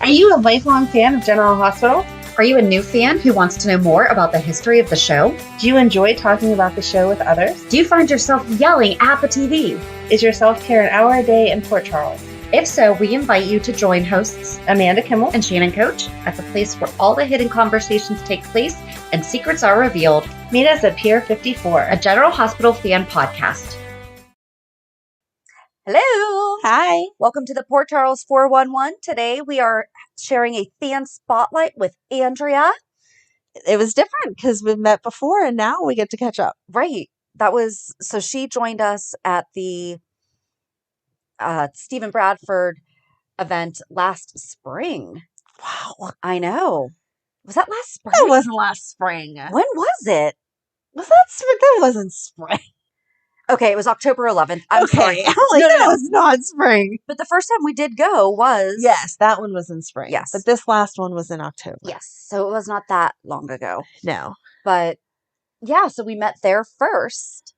Are you a lifelong fan of General Hospital? Are you a new fan who wants to know more about the history of the show? Do you enjoy talking about the show with others? Do you find yourself yelling at the TV? Is your self-care an hour a day in Port Charles? If so, we invite you to join hosts Amanda Kimmel and Shannon Coach at the place where all the hidden conversations take place and secrets are revealed. Meet us at Pier 54, a General Hospital fan podcast. Hello. Hi. Welcome to the Port Charles 411. Today we are sharing a fan spotlight with Andrea. It was different because we've met before and now we get to catch up. Right. So she joined us at the Steve and Bradford event last spring. Wow. I know. Was that last spring? That wasn't last spring. When was it? That wasn't spring. Okay, it was October 11th. I'm sorry. No, it was not spring. But the first time we did go was... Yes, that one was in spring. Yes. But this last one was in October. Yes, so it was not that long ago. No. But yeah, so we met there first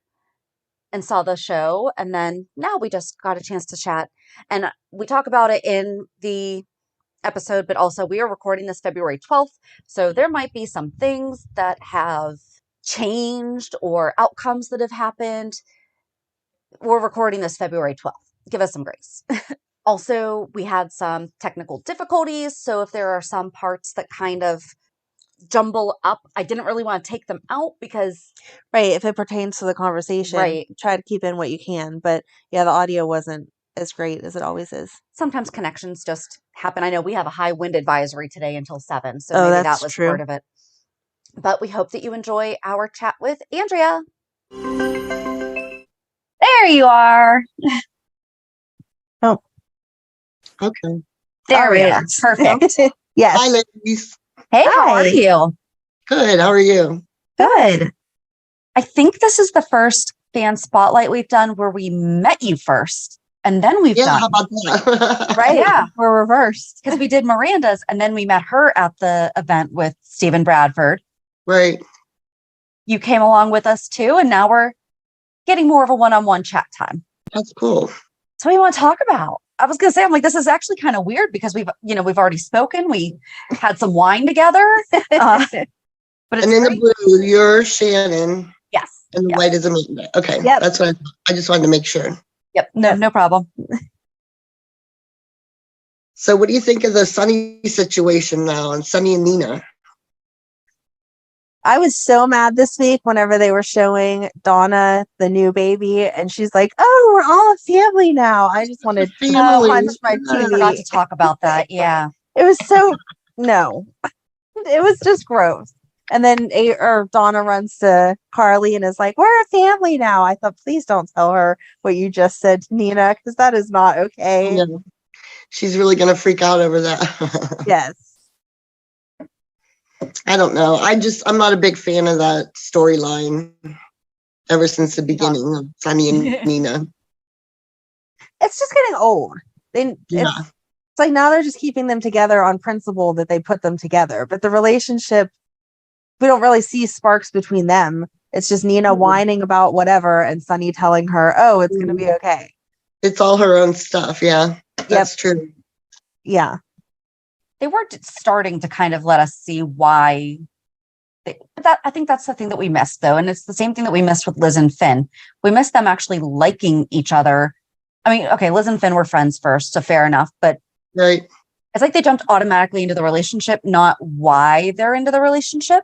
and saw the show, and then now we just got a chance to chat. And we talk about it in the episode, but also we are recording this February 12th, so there might be some things that have changed or outcomes that have happened. We're recording this February 12th. Give us some grace. Also, we had some technical difficulties, so if there are some parts that kind of jumble up, I didn't really want to take them out because... Right, if it pertains to the conversation, right. Try to keep in what you can. But yeah, the audio wasn't as great as it always is. Sometimes connections just happen. I know we have a high wind advisory today until 7, so maybe that was true. Part of it. But we hope that you enjoy our chat with Andrea. There you are. Oh. Okay. There we are. Perfect. Yes. Hi, ladies. Hey, how are you? Good. How are you? Good. I think this is the first fan spotlight we've done where we met you first, and then we've done. How about that? Right? Yeah, we're reversed because we did Miranda's, and then we met her at the event with Steve and Bradford. Right. You came along with us too, and now we're getting more of a one-on-one chat time. That's cool. So what do you want to talk about? I was going to say, I'm like, this is actually kind of weird because we've already spoken. We had some wine together. But it's and in the blue, you're Shannon. Yes. And the white is Amanda. Okay. Yep. That's what I just wanted to make sure. Yep. No problem. So what do you think of the Sunny situation now and Sunny and Nina? I was so mad this week whenever they were showing Donna the new baby, and she's like, "Oh, we're all a family now." I just wanted to punch my TV. We forgot to talk about that. Yeah, it was so no, it was just gross. And then Donna runs to Carly and is like, "We're a family now." I thought, please don't tell her what you just said to Nina, because that is not okay. Yeah. She's really gonna freak out over that. Yes. I don't know. I'm not a big fan of that storyline ever since the beginning of Sunny and Nina. It's just getting old. It's like now they're just keeping them together on principle that they put them together. But the relationship, we don't really see sparks between them. It's just Nina whining about whatever and Sunny telling her, "Oh, it's going to be okay." It's all her own stuff. Yeah, that's true. Yeah. They were starting to kind of let us see why. I think that's the thing that we missed, though. And it's the same thing that we missed with Liz and Finn. We missed them actually liking each other. I mean, okay, Liz and Finn were friends first, so fair enough. But right. It's like they jumped automatically into the relationship, not why they're into the relationship.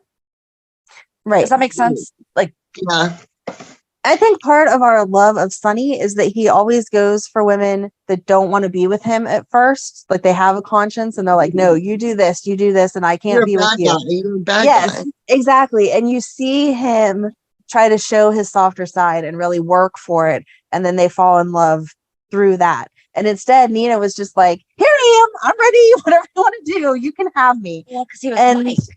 Right. Does that make sense? Like, yeah. I think part of our love of Sunny is that he always goes for women that don't want to be with him at first. Like they have a conscience and they're like, "No, you do this, and I can't be with you." You're a bad yes, guy. Exactly. And you see him try to show his softer side and really work for it. And then they fall in love through that. And instead, Nina was just like, "Here I am. I'm ready. Whatever you want to do, you can have me." Well, because he was nice.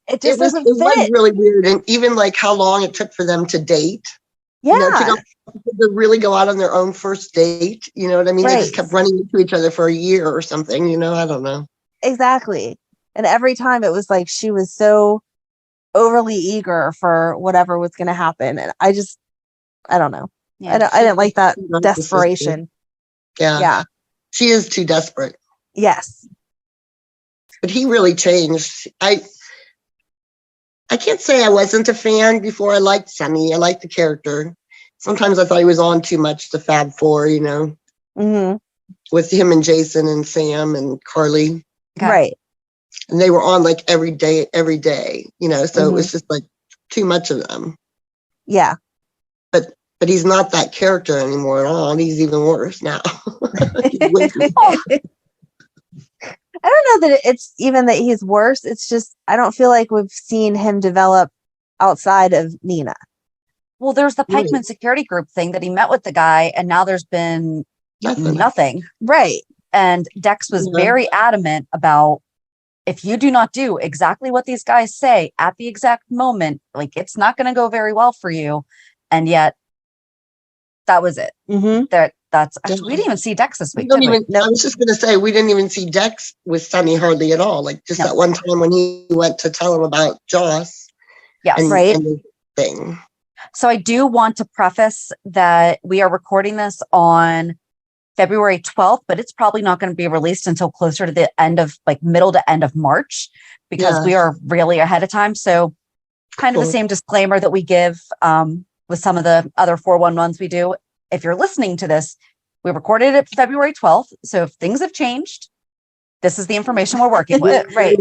It just doesn't fit. It was really weird. And even like how long it took for them to date. Yeah. To really go out on their own first date. You know what I mean? Right. They just kept running into each other for a year or something. I don't know. Exactly. And every time it was like she was so overly eager for whatever was going to happen. And I don't know. Yeah, I didn't like that desperation. Yeah. She is too desperate. Yes. but he really changed. I can't say I wasn't a fan before I liked Sonny. I liked the character. Sometimes I thought he was on too much, the Fab Four, you know, with him and Jason and Sam and Carly. Okay. Right. And they were on like every day, you know, so it was just like too much of them. Yeah. But he's not that character anymore at all. He's even worse now. I don't know that it's even that he's worse. It's just, I don't feel like we've seen him develop outside of Nina. Well, there's the Pikeman Security Group thing that he met with the guy, and now there's been nothing. Right. And Dex was very adamant about, if you do not do exactly what these guys say at the exact moment, like, it's not going to go very well for you. And yet, that was it. That's actually, we didn't even see Dex this week. I was just going to say, we didn't even see Dex with Sonny hardly at all. Like just that one time when he went to tell him about Joss. Yes. And the thing. So I do want to preface that we are recording this on February 12th, but it's probably not going to be released until closer to the end of, like, middle to end of March, because we are really ahead of time. So kind of the same disclaimer that we give with some of the other 411s we do. If you're listening to this, we recorded it February 12th. So if things have changed, this is the information we're working with. Right.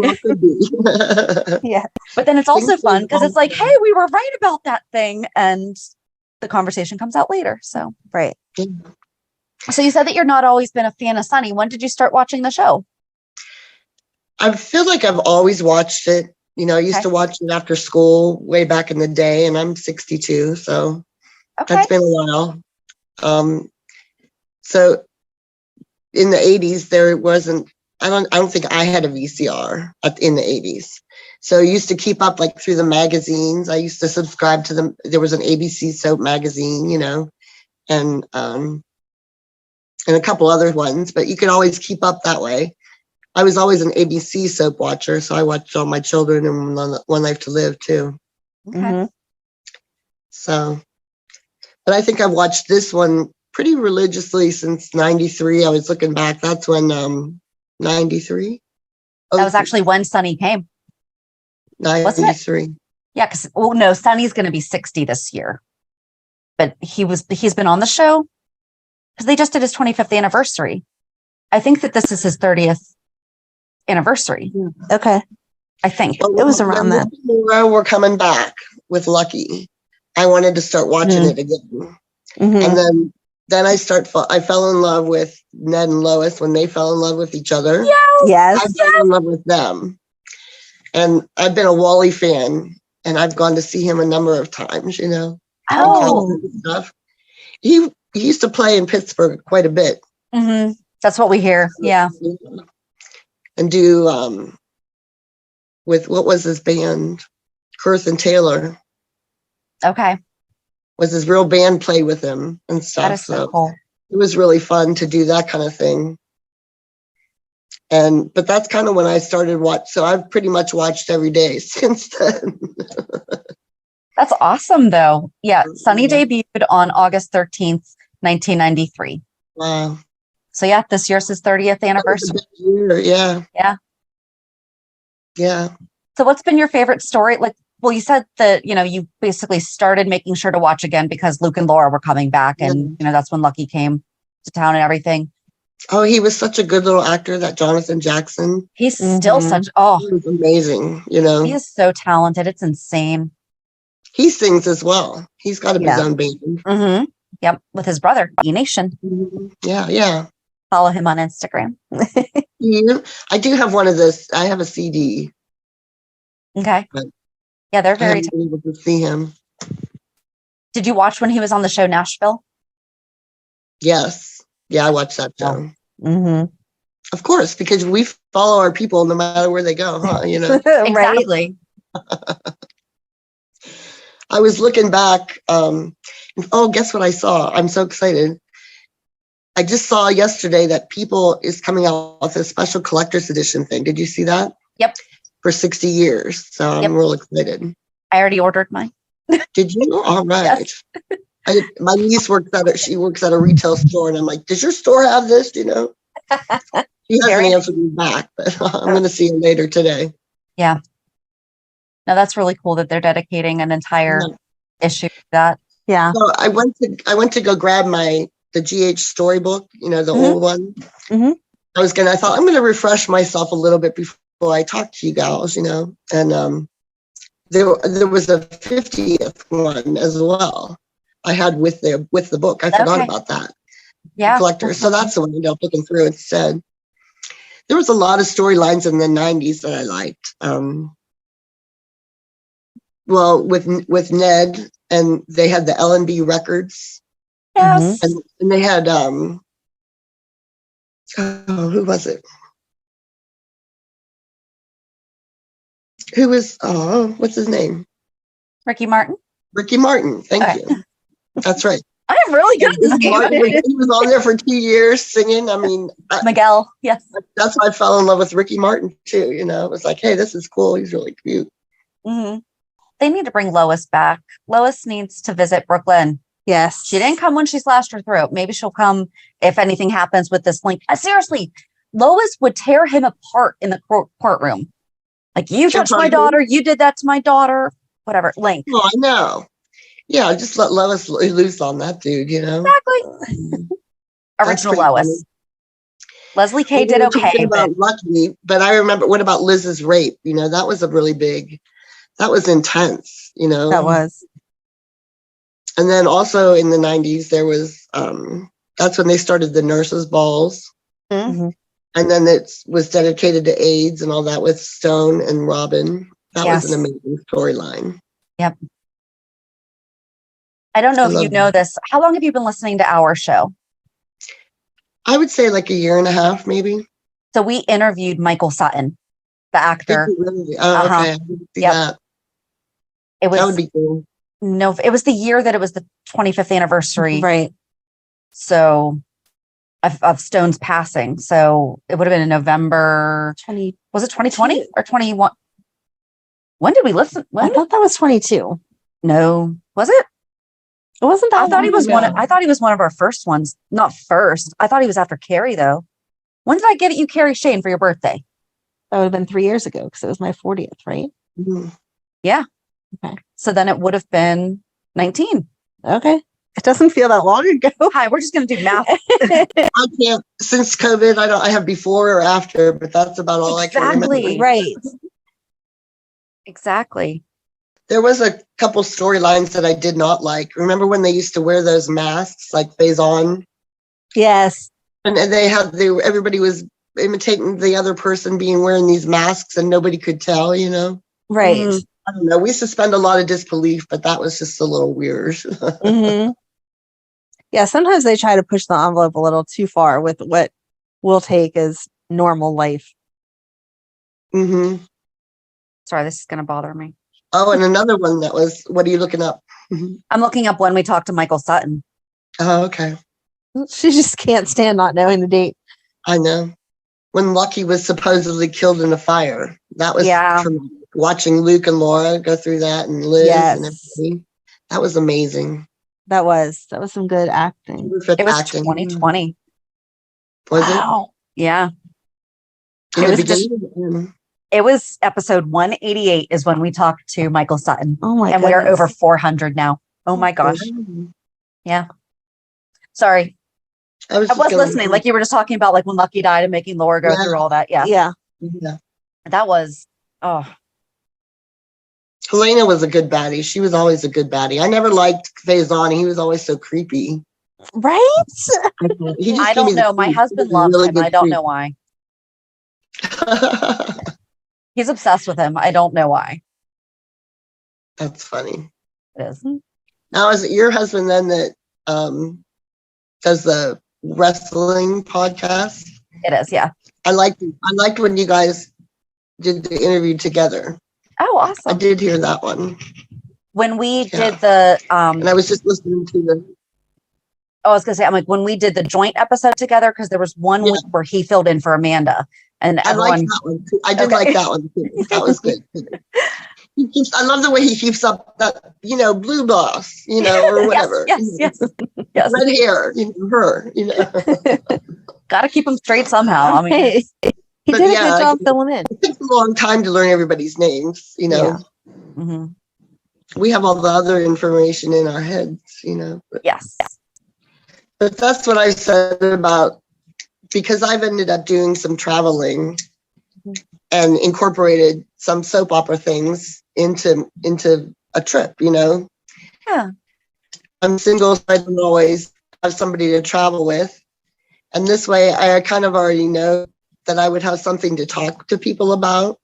Yeah. But then it's also fun because it's like, hey, we were right about that thing. And the conversation comes out later. So, right. So you said that you're not always been a fan of Sonny. When did you start watching the show? I feel like I've always watched it. You know, I used to watch it after school way back in the day, and I'm 62. So that's been a while. So in the 80s, there wasn't, I don't think I had a VCR in the 80s. So I used to keep up like through the magazines. I used to subscribe to them. There was an ABC soap magazine, you know, and a couple other ones, but you could always keep up that way. I was always an ABC soap watcher, so I watched All My Children and One Life to Live too. Okay. So, but I think I've watched this one pretty religiously since 93. I was looking back. That's when 93. That was actually when Sonny came. 93. Yeah, because no, Sonny's going to be 60 this year, but he's been on the show because they just did his 25th anniversary. I think that this is his 30th anniversary. Okay. I think it was around that. We're coming back with Lucky. I wanted to start watching it again. And then I fell in love with Ned and Lois when they fell in love with each other. Yes. I fell in love with them. And I've been a Wally fan, and I've gone to see him a number of times, you know. Stuff. He used to play in Pittsburgh quite a bit. That's what we hear. Yeah. And do with, what was his band? Kurth and Taylor. Okay. Was his real band played with him and stuff. That is so cool. It was really fun to do that kind of thing. But that's kind of when I started watch. So I've pretty much watched every day since then. That's awesome though. Yeah. Sonny debuted on August 13th, 1993. Wow. So yeah, this year's his 30th anniversary. Year. Yeah. Yeah. Yeah. So what's been your favorite story? Like, well, you said that, you know, you basically started making sure to watch again because Luke and Laura were coming back, and, you know, that's when Lucky came to town and everything. Oh, he was such a good little actor, that Jonathan Jackson. He's still he was amazing, you know. He is so talented. It's insane. He sings as well. He's got his own band. Yep. With his brother, E-Nation. Yeah. Follow him on Instagram. I do have one of this. I have a CD. Okay. Yeah, they're very been able to see him. Did you watch when he was on the show Nashville? Yes. Yeah, I watched that show. Of course, because we follow our people no matter where they go, huh? You know. Exactly. I was looking back. Guess what I saw? I'm so excited. I just saw yesterday that People is coming out with a special collector's edition thing. Did you see that? Yep. For 60 years. So I'm real excited. I already ordered mine. Did you? All right. Yes. My niece works at a retail store, and I'm like, does your store have this? You know? She hasn't Very- answered me back, but I'm going to see her later today. Yeah. No, that's really cool that they're dedicating an entire issue to that. Yeah. So I went to go grab the GH storybook, the old one. Mhm. I thought I'm going to refresh myself a little bit before I talk to you gals, and there was a 50th one as well. I had with the book. I forgot about that. Yeah. Collector. So that's the one I ended up looking through instead. There was a lot of storylines in the 90s that I liked. Well, with Ned, and they had the L&B records. Yes. And they had who was it? What's his name? Ricky Martin. Ricky Martin. Thank you. That's right. I'm really good at this Ricky game. Martin, he was on there for 2 years singing. I mean, Miguel. Yes. that's why I fell in love with Ricky Martin too. It was like, hey, this is cool. He's really cute. Mm-hmm. They need to bring Lois back. Lois needs to visit Brooklyn. Yes. She didn't come when she slashed her throat. Maybe she'll come if anything happens with this link. Seriously, Lois would tear him apart in the courtroom. Like, you touched my daughter. You did that to my daughter. Whatever. Link. Oh, I know. Yeah, just let Lois loose on that dude, Exactly. Original Lois. Funny. Leslie Kay did okay. About Lucky, but I remember, what about Liz's rape? That was a really big, that was intense, That was. And then also in the 90s, there was, that's when they started the nurses' balls. Mm-hmm. And then it was dedicated to AIDS and all that with Stone and Robin. That was an amazing storyline. Yep. I don't know if you know this. How long have you been listening to our show? I would say like a year and a half, maybe. So we interviewed Michael Sutton, the actor. Really? Oh, okay. I didn't see that. That would be cool. No, it was the year that it was the 25th anniversary. Right. So of Stone's passing. So it would have been in November. Was it 2020 or 21? When did we listen? I thought that was 22. No, was it? It wasn't that. I thought he was I thought he was one of our first ones. Not first. I thought he was after Carrie though. When did I get you Carrie Shane for your birthday? That would have been 3 years ago because it was my 40th, right? Mm-hmm. Yeah. Okay. So then it would have been 19. Okay. It doesn't feel that long ago. Hi, we're just going to do math. I can't, since COVID, I have before or after, but that's about all I can remember. Right. Exactly. There was a couple storylines that I did not like. Remember when they used to wear those masks like Faison? Yes. And everybody was imitating the other person wearing these masks and nobody could tell, Right. Mm-hmm. I don't know. We suspend a lot of disbelief, but that was just a little weird. Mm-hmm. Yeah, sometimes they try to push the envelope a little too far with what we'll take as normal life. Mm-hmm. Sorry, this is going to bother me. Oh, and another one what are you looking up? I'm looking up when we talked to Michael Sutton. Oh, okay. She just can't stand not knowing the date. I know. When Lucky was supposedly killed in a fire. That was traumatic. Watching Luke and Laura go through that, and Liz and everybody. That was amazing. That was some good acting. It was 2020. Was it? Yeah. It was episode 188 is when we talked to Michael Sutton. Oh my And goodness. we are over 400 now. Oh my gosh. Yeah. Sorry. I was listening. Like you were just talking about like when Lucky died and making Laura go through all that. Yeah. Yeah. That was, Helena was a good baddie. She was always a good baddie. I never liked Faison. He was always so creepy. Right? I don't know. My husband loves him. I don't know why. He's obsessed with him. I don't know why. That's funny. It is. Now, is it your husband then that does the wrestling podcast? It is, yeah. I liked when you guys did the interview together. Oh, awesome. I did hear that one. When we did the and I was just listening to the I was gonna say, I'm like, when we did the joint episode together, because there was one week where he filled in for Amanda, and I liked that one too. I did like that one too. That was good. I love the way he keeps up that, blue boss, or whatever. Yes. Red hair, her, Got to keep them straight somehow. I mean, he did a good job filling in. It takes a long time to learn everybody's names, Yeah. mm-hmm. We have all the other information in our heads, Yes. But that's what I said about, because I've ended up doing some traveling and incorporated some soap opera things into a trip, Yeah. I'm single, so I don't always have somebody to travel with. And this way I kind of already know that I would have something to talk to people about.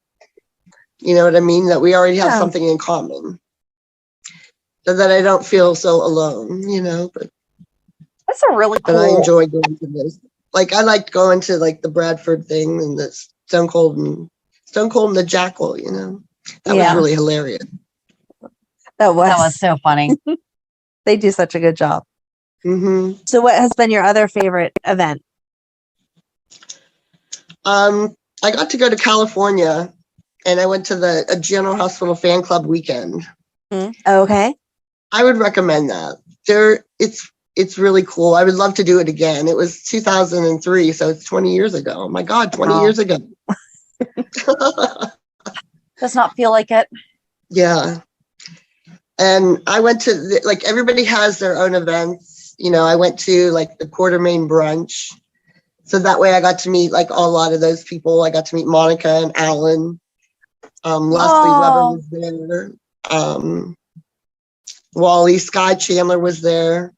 You know what I mean? That we already have something in common. So that I don't feel so alone, but That's a really cool. But I enjoy going to this. Like I liked going to like the Bradford thing and the Stone Cold and the Jackal, That was really hilarious. That was so funny. They do such a good job. Mm-hmm. So what has been your other favorite event? I got to go to California and I went to a General Hospital fan club weekend. Okay. I would recommend that. It's really cool. I would love to do it again. It was 2003, so it's 20 years ago. Oh my God, 20 years ago. Does not feel like it. Yeah. And I went to, everybody has their own events. I went to, the Quartermain brunch. So that way I got to meet, a lot of those people. I got to meet Monica and Alan. Leslie Weber was there. Wally, Sky Chandler was there.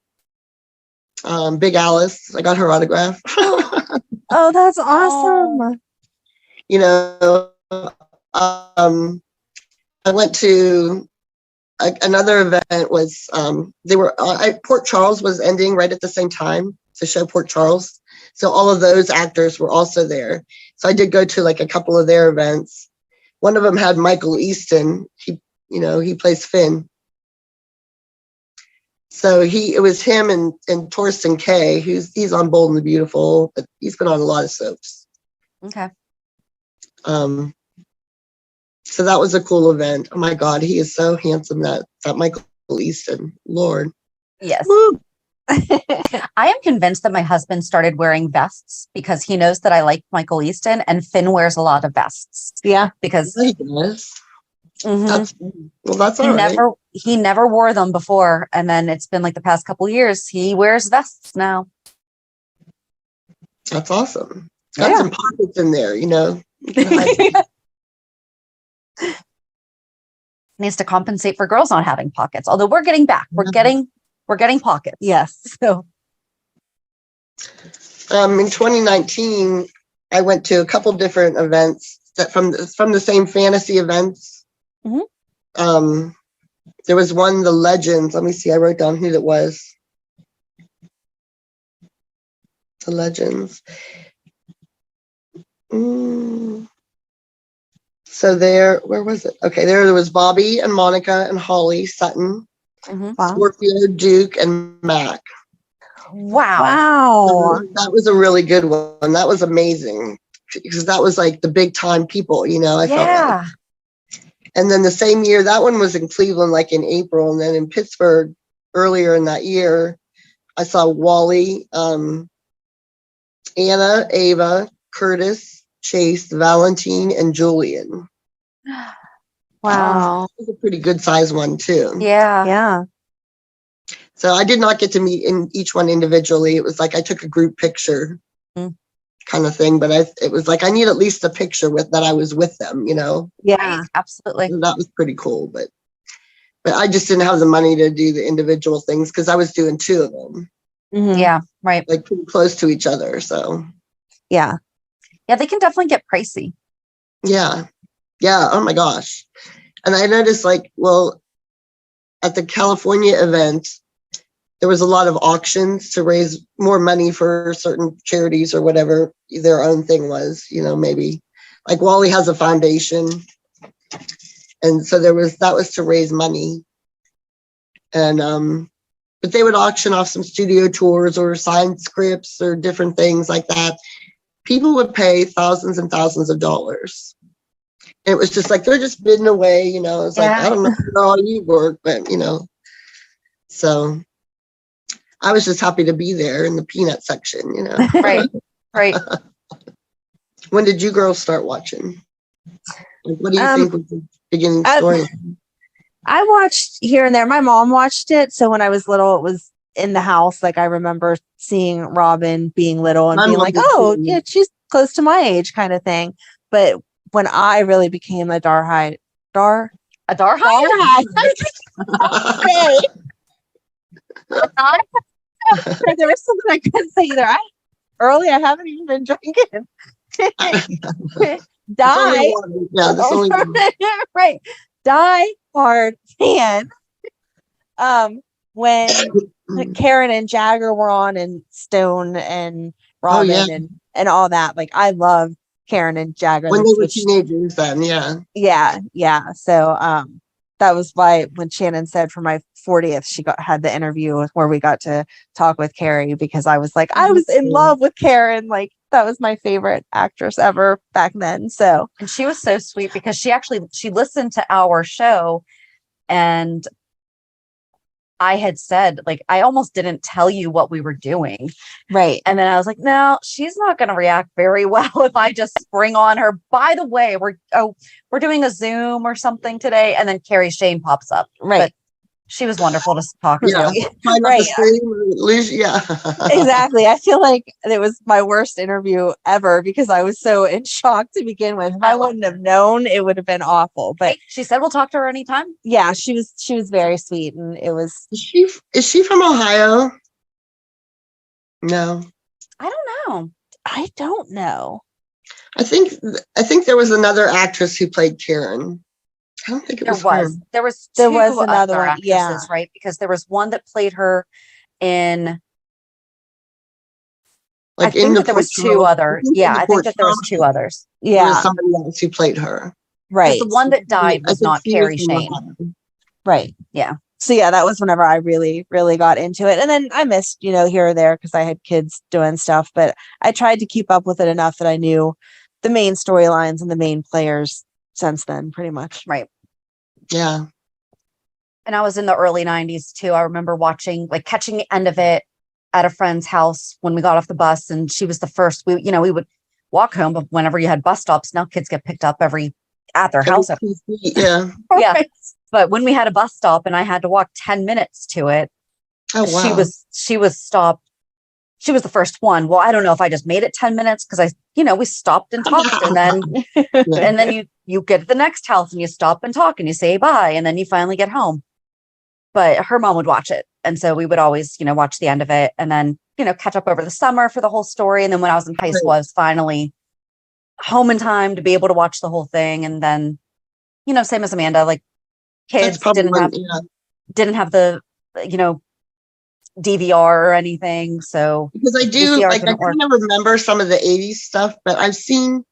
Big Alice, I got her autograph. Oh, that's awesome. I went to another event was Port Charles was ending right at the same time, the show Port Charles. So all of those actors were also there. So I did go to a couple of their events. One of them had Michael Easton. He plays Finn. So it was him and Torsten Kay, he's on Bold and the Beautiful, but he's been on a lot of soaps. Okay. So that was a cool event. Oh my God, he is so handsome, that Michael Easton. Lord. Yes. I am convinced that my husband started wearing vests because he knows that I like Michael Easton, and Finn wears a lot of vests. Yeah. Because he does. Mm-hmm. That's all right. He never wore them before, and then it's been the past couple years he wears vests now. That's awesome. It's got some pockets in there, Needs to compensate for girls not having pockets. Although we're getting back, we're getting pockets. Yes. So, in 2019, I went to a couple different events that from the same fantasy events. Mm-hmm. There was one, the Legends. Let me see. I wrote down who that was. The Legends. So where was it? Okay, there was Bobby and Monica and Holly Sutton, Scorpio, Duke, and Mac. Wow. So that was a really good one. That was amazing because that was the big time people, I felt like. And then the same year, that one was in Cleveland, in April. And then in Pittsburgh, earlier in that year, I saw Wally, Anna, Ava, Curtis, Chase, Valentine, and Julian. Wow. It was a pretty good size one, too. Yeah. Yeah. So I did not get to meet in each one individually. It was I took a group picture kind of thing, but it was I need at least a picture that I was with them, Yeah, right, absolutely. So that was pretty cool, but I just didn't have the money to do the individual things because I was doing two of them. Mm-hmm. Yeah, right. Pretty close to each other. So yeah, they can definitely get pricey. Yeah. Oh my gosh. And I noticed at the California event, there was a lot of auctions to raise more money for certain charities or whatever their own thing was, maybe Wally has a foundation. And so that was to raise money. And, but they would auction off some studio tours or signed scripts or different things like that. People would pay thousands and thousands of dollars it was just like, they're just bidding away, you know. It's like, Yeah. I don't know how all you work, but, you know. So I was just happy to be there in the peanut section, you know. Right. Right. When did you girls start watching? Like, what do you think was the beginning I've- story? I watched here and there. My mom watched it. So when I was little, it was in the house. Like I remember seeing Robin being little and My being mom like, did oh, too. yeah, she's close to my age kind of thing. But when I really became a Darhide, A Darhide? Darhide. There was something I couldn't say either. I haven't even been drinking. It's only one. Yeah, that's only one. Right. Die hard fan. When Karen and Jagger were on and Stone and Robin and all that, like I love Karen and Jagger. When they were teenagers then, yeah. So that was why when Shannon said for my 40th she had the interview where we got to talk with Carrie, because I was like, I was in love with Karen. Like that was my favorite actress ever back then. So, and she was so sweet because she listened to our show, and I had said, like, I almost didn't tell you what we were doing. Right. And then I was like, no, she's not going to react very well if I just spring on her. By the way, we're doing a Zoom or something today. And then Carrie Shane pops up. Right. But she was wonderful to talk yeah. to. Right. Yeah. Exactly. I feel like it was my worst interview ever because I was so in shock to begin with. If I wouldn't have known, it would have been awful. But she said we'll talk to her anytime. Yeah, she was very sweet, and it was. Is she from Ohio? No. I don't know. I think there was another actress who played Karen. I don't think it was her. There was another one, actresses, right? Because there was one that played her in. Like I think that there was two other. Yeah, I think that there was two others. Yeah, there was somebody else who played her. Right. The one that died was not Carrie Shane. Right. Yeah. So yeah, that was whenever I really, really got into it. And then I missed, here or there because I had kids doing stuff, but I tried to keep up with it enough that I knew the main storylines and the main players since then, pretty much. Right. Yeah. And I was in the early 90s too. I remember catching the end of it at a friend's house when we got off the bus, and she was the first. We would walk home, but whenever you had bus stops, now kids get picked up at their house. Yeah. Yeah. But when we had a bus stop and I had to walk 10 minutes to it, she was stopped. She was the first one. Well, I don't know if I just made it 10 minutes because we stopped and talked, and then you get to the next house and you stop and talk and you say bye, and then you finally get home. But her mom would watch it. And so we would always, watch the end of it and then, catch up over the summer for the whole story. And then when I was in high school, I was finally home in time to be able to watch the whole thing. And then, same as Amanda, like kids didn't have the, DVR or anything. So because I kind of remember some of the 80s stuff, but I've seen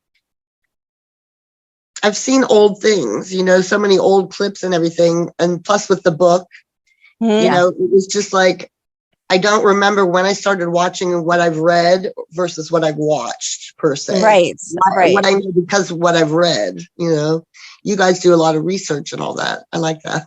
old things, so many old clips and everything. And plus with the book, it was just like, I don't remember when I started watching and what I've read versus what I've watched per se. Right. What I know because of what I've read, you guys do a lot of research and all that. I like that.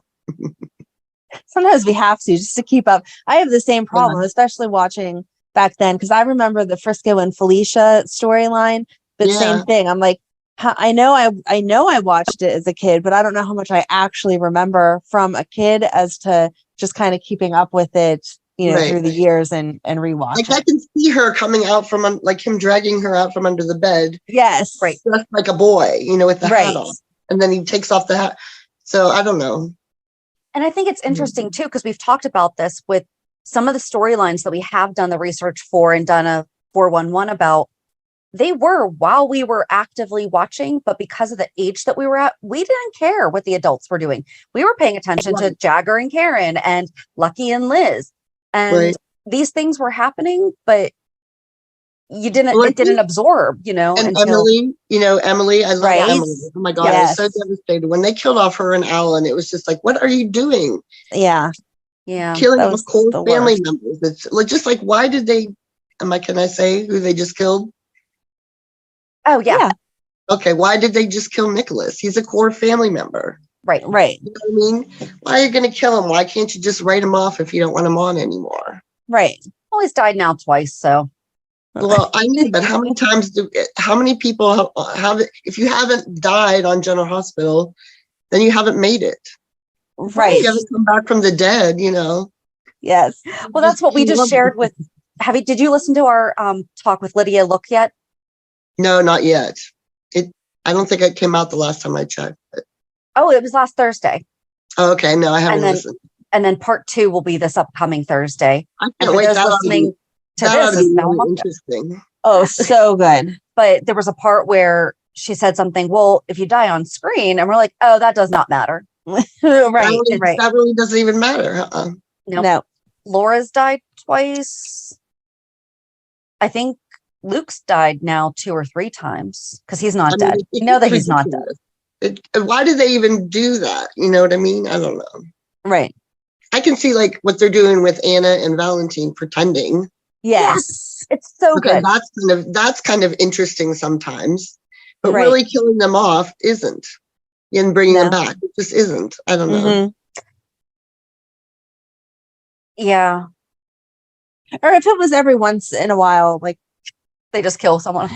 Sometimes we have to just to keep up. I have the same problem, especially watching back then, because I remember the Frisco and Felicia storyline, but same thing. I'm like, I know I watched it as a kid, but I don't know how much I actually remember from a kid as to just kind of keeping up with it, through the years and rewatch. Like I can see her coming out from like him dragging her out from under the bed. Yes. Right. Just like a boy, with the hat on. And then he takes off the hat. So I don't know. And I think it's interesting too, because we've talked about this with some of the storylines that we have done the research for and done a 411 about. They were while we were actively watching, but because of the age that we were at, we didn't care what the adults were doing. We were paying attention to Jagger and Karen and Lucky and Liz. And these things were happening, but it didn't absorb, And until Emily, I love Emily. Oh my God, I was so devastated. When they killed off her and Alan, it was just like, what are you doing? Yeah. Yeah. Killing off core family members. It's like, just like, why did they, can I say who they just killed? Oh, yeah. Okay, why did they just kill Nicholas? He's a core family member. Right. You know what I mean? Why are you going to kill him? Why can't you just write him off if you don't want him on anymore? Right. Well, he's died now twice, so. Well, I know, but how many people have, if you haven't died on General Hospital, then you haven't made it. Right. You haven't come back from the dead, you know. Yes. Well, that's what we just shared with. Did you listen to our talk with Lydia Look yet? No, not yet. I don't think it came out the last time I checked. Oh, it was last Thursday. Oh, okay, no, I haven't listened. And then part 2 will be this upcoming Thursday. I And can't for wait. those That listening to ought this, to be is now really Monday. interesting. Oh, so good. But there was a part where she said something, well, if you die on screen, and we're like, oh, that does not matter. Right. That really doesn't even matter. Nope. No. Laura's died twice. I think Luke's died now 2 or 3 times because he's not dead. You know that he's not dead. Why did they even do that? You know what I mean? I don't know. Right. I can see like what they're doing with Anna and Valentine pretending. Yes. It's so Okay, good. that's kind of interesting sometimes, but Right. really killing them off isn't, and bringing them back, it just isn't. I don't know. Mhm. Yeah. Or if it was every once in a while, like, They just kill someone.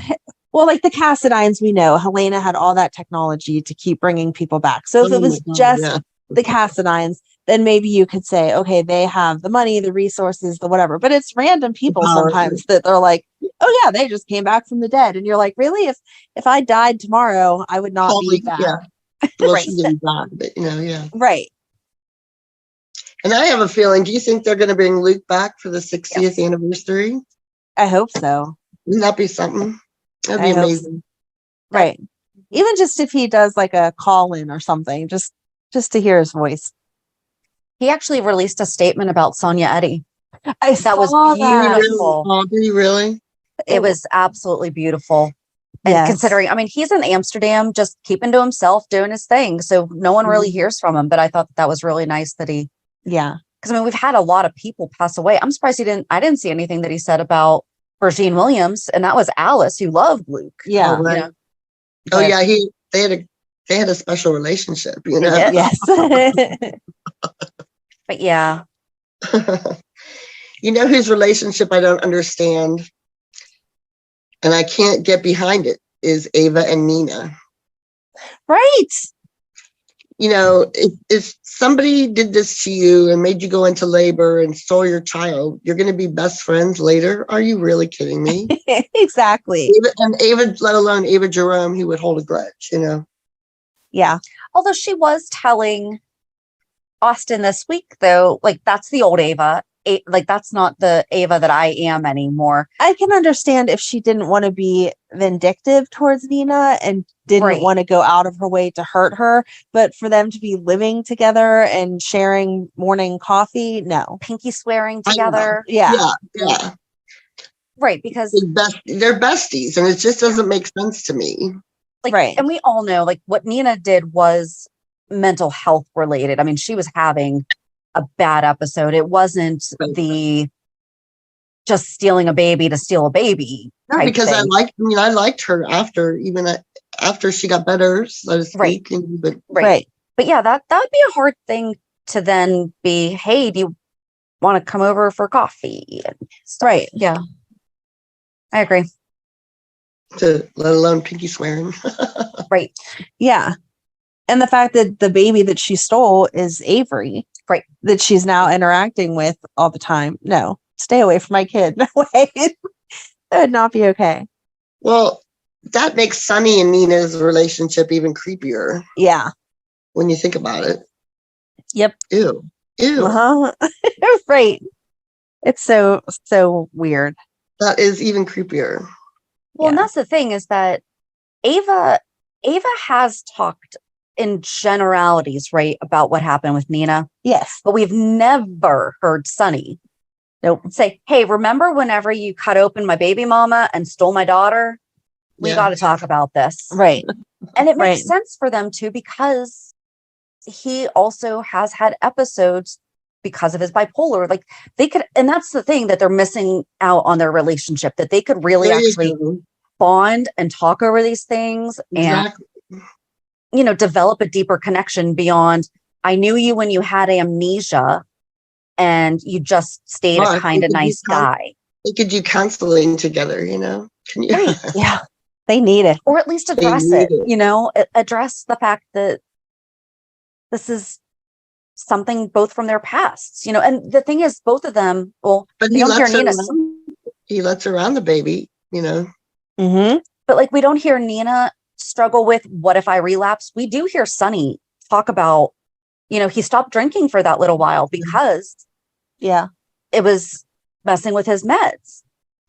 well, like the Cassidines, we know Helena had all that technology to keep bringing people back. So if it was just the Cassidines, then maybe you could say, okay, they have the money, the resources, the whatever. But it's random people sometimes that they're like, oh yeah, they just came back from the dead, and you're like, really? If I died tomorrow, I would not be back. Yeah. Well, Right. she didn't die, but yeah. Right. And I have a feeling. Do you think they're going to bring Luke back for the 60th Yes. anniversary? I hope so. Wouldn't that be something? That'd be I hope amazing. Right. Even just if he does like a call in or something, just to hear his voice. He actually released a statement about Sonia Eddy. That was beautiful. Oh, did he really? It was absolutely beautiful. And Yes. considering, I mean, he's in Amsterdam, just keeping to himself, doing his thing. So no one really hears from him. But I thought that was really nice that he, Yeah. because I mean, we've had a lot of people pass away. I'm surprised I didn't see anything that he said about Virgin Williams. And that was Alice, who loved Luke. Yeah. Oh, right. You know? Oh, But- yeah. They had a special relationship, you know? did. Yes. But yeah, You know whose relationship I don't understand, and I can't get behind it, is Ava and Nina. Right. You know, if somebody did this to you and made you go into labor and stole your child, you're going to be best friends later? Are you really kidding me? Exactly. Ava, let alone Ava Jerome, who would hold a grudge, you know? Yeah. although she was telling Austin this week, though, like that's the old Ava. Like that's not the Ava that I am anymore. I can understand if she didn't want to be vindictive towards Nina and didn't Right. want to go out of her way to hurt her, but for them to be living together and sharing morning coffee, no. Pinky swearing I know. together. Yeah. Yeah. Right. Because They're besties, and it just doesn't make sense to me. like, Right. and we all know like what Nina did was mental health related. I mean, she was having a bad episode. It wasn't Right. the just stealing a baby to steal a baby. No, type because thing. I liked her after she got better, so to speak. Right. But Right. But yeah, that would be a hard thing to then be, hey, do you want to come over for coffee? And stuff. Right. Yeah. I agree. to let alone pinky swearing. Right. Yeah. And the fact that the baby that she stole is Avery. Right. That she's now interacting with all the time. No, stay away from my kid. No way. That would not be okay. Well, that makes Sunny and Nina's relationship even creepier Yeah. when you think about it. Yep. Ew. Uh-huh. Right. It's so weird. That is even creepier. Well, and Yeah. that's the thing is that Ava has talked in generalities, right, about what happened with Nina, Yes. but we've never heard Sunny say, hey, remember whenever you cut open my baby mama and stole my daughter? We Yeah. got to talk about this. Right. And it makes Right. sense for them too, because he also has had episodes because of his bipolar. Like they could, and that's the thing that they're missing out on their relationship, that they could really There you actually go. bond and talk over these things Exactly. and, develop a deeper connection beyond, I knew you when you had amnesia and you just stayed a kind of nice guy. They could do counseling together, Can you? Right. Yeah. They need it. Or at least address address the fact that this is something both from their pasts, and the thing is, both of them, well, But you don't hear Nina. he lets her around the baby, Mm-hmm. But like, we don't hear Nina struggle with, what if I relapse? We do hear Sonny talk about, he stopped drinking for that little while because it was messing with his meds.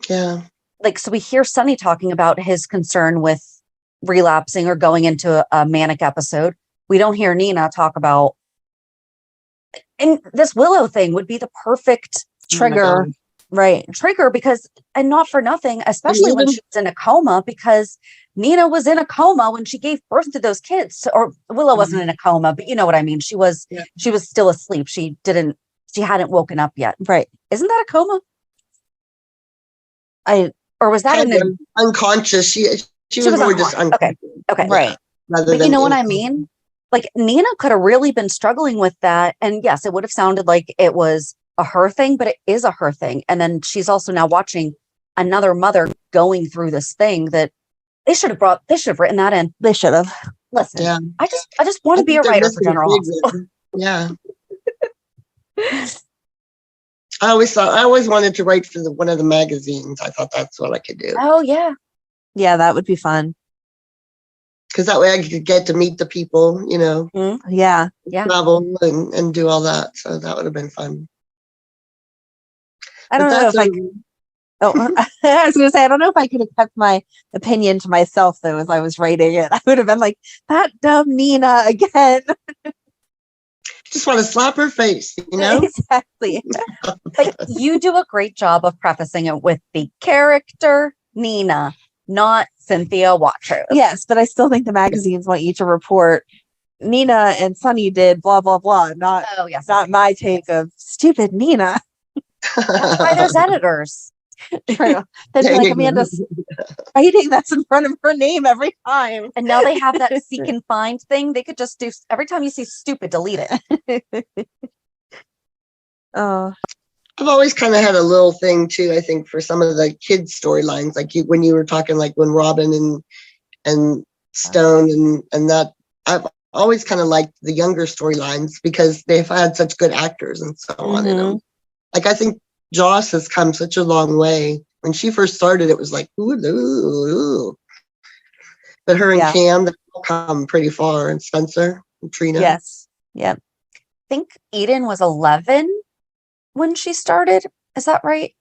Yeah. Like, so we hear Sonny talking about his concern with relapsing or going into a manic episode. We don't hear Nina talk about, and this Willow thing would be the perfect Trigger. Right. trigger, because, and not for nothing, especially when she was in a coma, because Nina was in a coma when she gave birth to those kids. Or Willow wasn't in a coma, but you know what I mean. She was still asleep. She hadn't woken up yet. Right. Isn't that a coma? Or was that Kind of unconscious? She was more just unconscious. Okay. Right. But you know what I mean? Like, Nina could have really been struggling with that. And yes, it would have sounded like it was a her thing, but it is a her thing. And then she's also now watching another mother going through this thing that they should have written that in. They should have. Listen, Yeah. I just want to be a writer for General Hospital. Yeah. I always wanted to write for one of the magazines. I thought that's what I could do. Oh yeah. Yeah, that would be fun. Because that way I could get to meet the people, Yeah. travel and do all that. So that would have been fun. I don't know if I was going to say, I don't know if I could have kept my opinion to myself, though, as I was writing it. I would have been like, that dumb Nina again. Just want to slap her face, Exactly. But you do a great job of prefacing it with the character Nina, not Cynthia Watro. Yes, but I still think the magazines want you to report Nina and Sonny did blah, blah, blah. Not my take of stupid Nina. That's why there's editors. True. Then be like, Amanda's writing that's in front of her name every time. And now they have that seek and find thing. They could just do, every time you see stupid, delete it. Oh. I've always kind of had a little thing too, I think, for some of the kids' storylines, like when you were talking, like when Robin and Stone and that. I've always kind of liked the younger storylines because they've had such good actors and so on in them. Like, I think Joss has come such a long way. When she first started, it was like, ooh. But her and Cam, they've all come pretty far, and Spencer and Trina. Yes. Yep. I think Eden was 11 when she started. Is that right?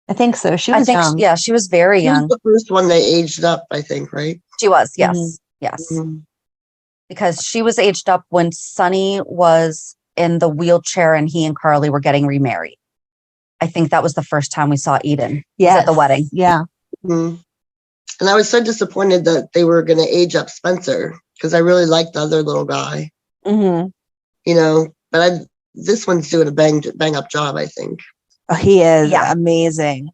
I think so. She was young. Yeah, she was very young. She was the first one they aged up, I think, right? She was, yes. Yes. Because she was aged up when Sonny was in the wheelchair and he and Carly were getting remarried. I think that was the first time we saw Eden. At the wedding. Yeah. And I was so disappointed that they were going to age up Spencer because I really liked the other little guy. But this one's doing a bang up job, I think. Oh, he is amazing.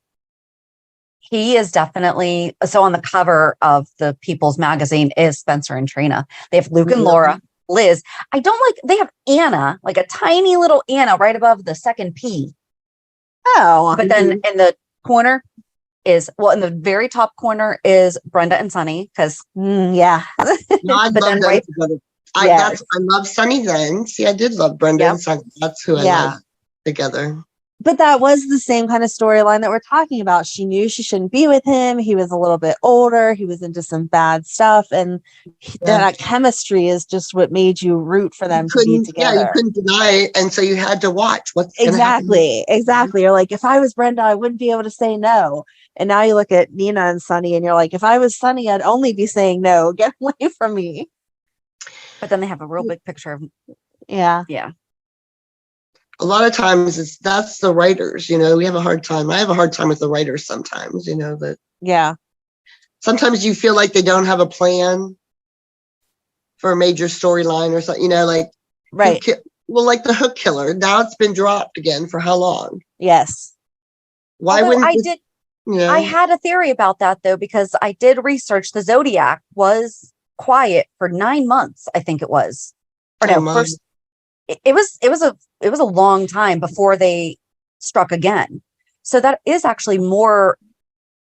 He is definitely, so on the cover of the People's Magazine is Spencer and Trina. They have Luke and Laura, Liz. I don't like, they have Anna, like a tiny little Anna right above the second P. Oh. But then in the corner in the very top corner is Brenda and Sonny, because No, I love them together. I love Sonny then. See, I did love Brenda and Sonny. That's who I love together. But that was the same kind of storyline that we're talking about. She knew she shouldn't be with him. He was a little bit older. He was into some bad stuff. And that chemistry is just what made you root for them to be together. Yeah, you couldn't deny it. And so you had to watch what's Exactly. You're like, if I was Brenda, I wouldn't be able to say no. And now you look at Nina and Sonny and you're like, if I was Sonny, I'd only be saying no. Get away from me. But then they have a real big picture of. Yeah. A lot of times that's the writers, we have a hard time. I have a hard time with the writers sometimes, that. Yeah. Sometimes you feel like they don't have a plan for a major storyline or something, like. Right. Like the Hook Killer. Now it's been dropped again for how long? Yes. Why wouldn't Yeah. I had a theory about that though, because I did research. The Zodiac was quiet for 9 months, I think it was. Or no, first it was a long time before they struck again. So that is actually more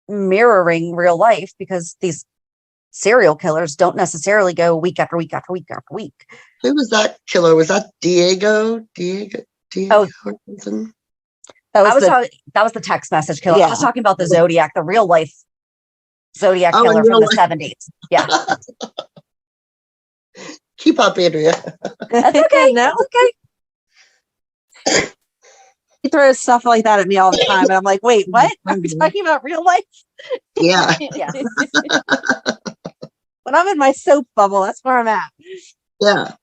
mirroring real life, because these serial killers don't necessarily go week after week after week after week. Who was that killer? Was that Diego? Oh, or something? That was the text message killer. Yeah. I was talking about the Zodiac, the real life Zodiac killer in from real the life. 70s. Yeah. Keep up, Andrea. That's okay. No. That's okay. He throws stuff like that at me all the time, and I'm like, wait, what? Are we talking about real life? Yeah. Yeah. When I'm in my soap bubble, that's where I'm at. Yeah.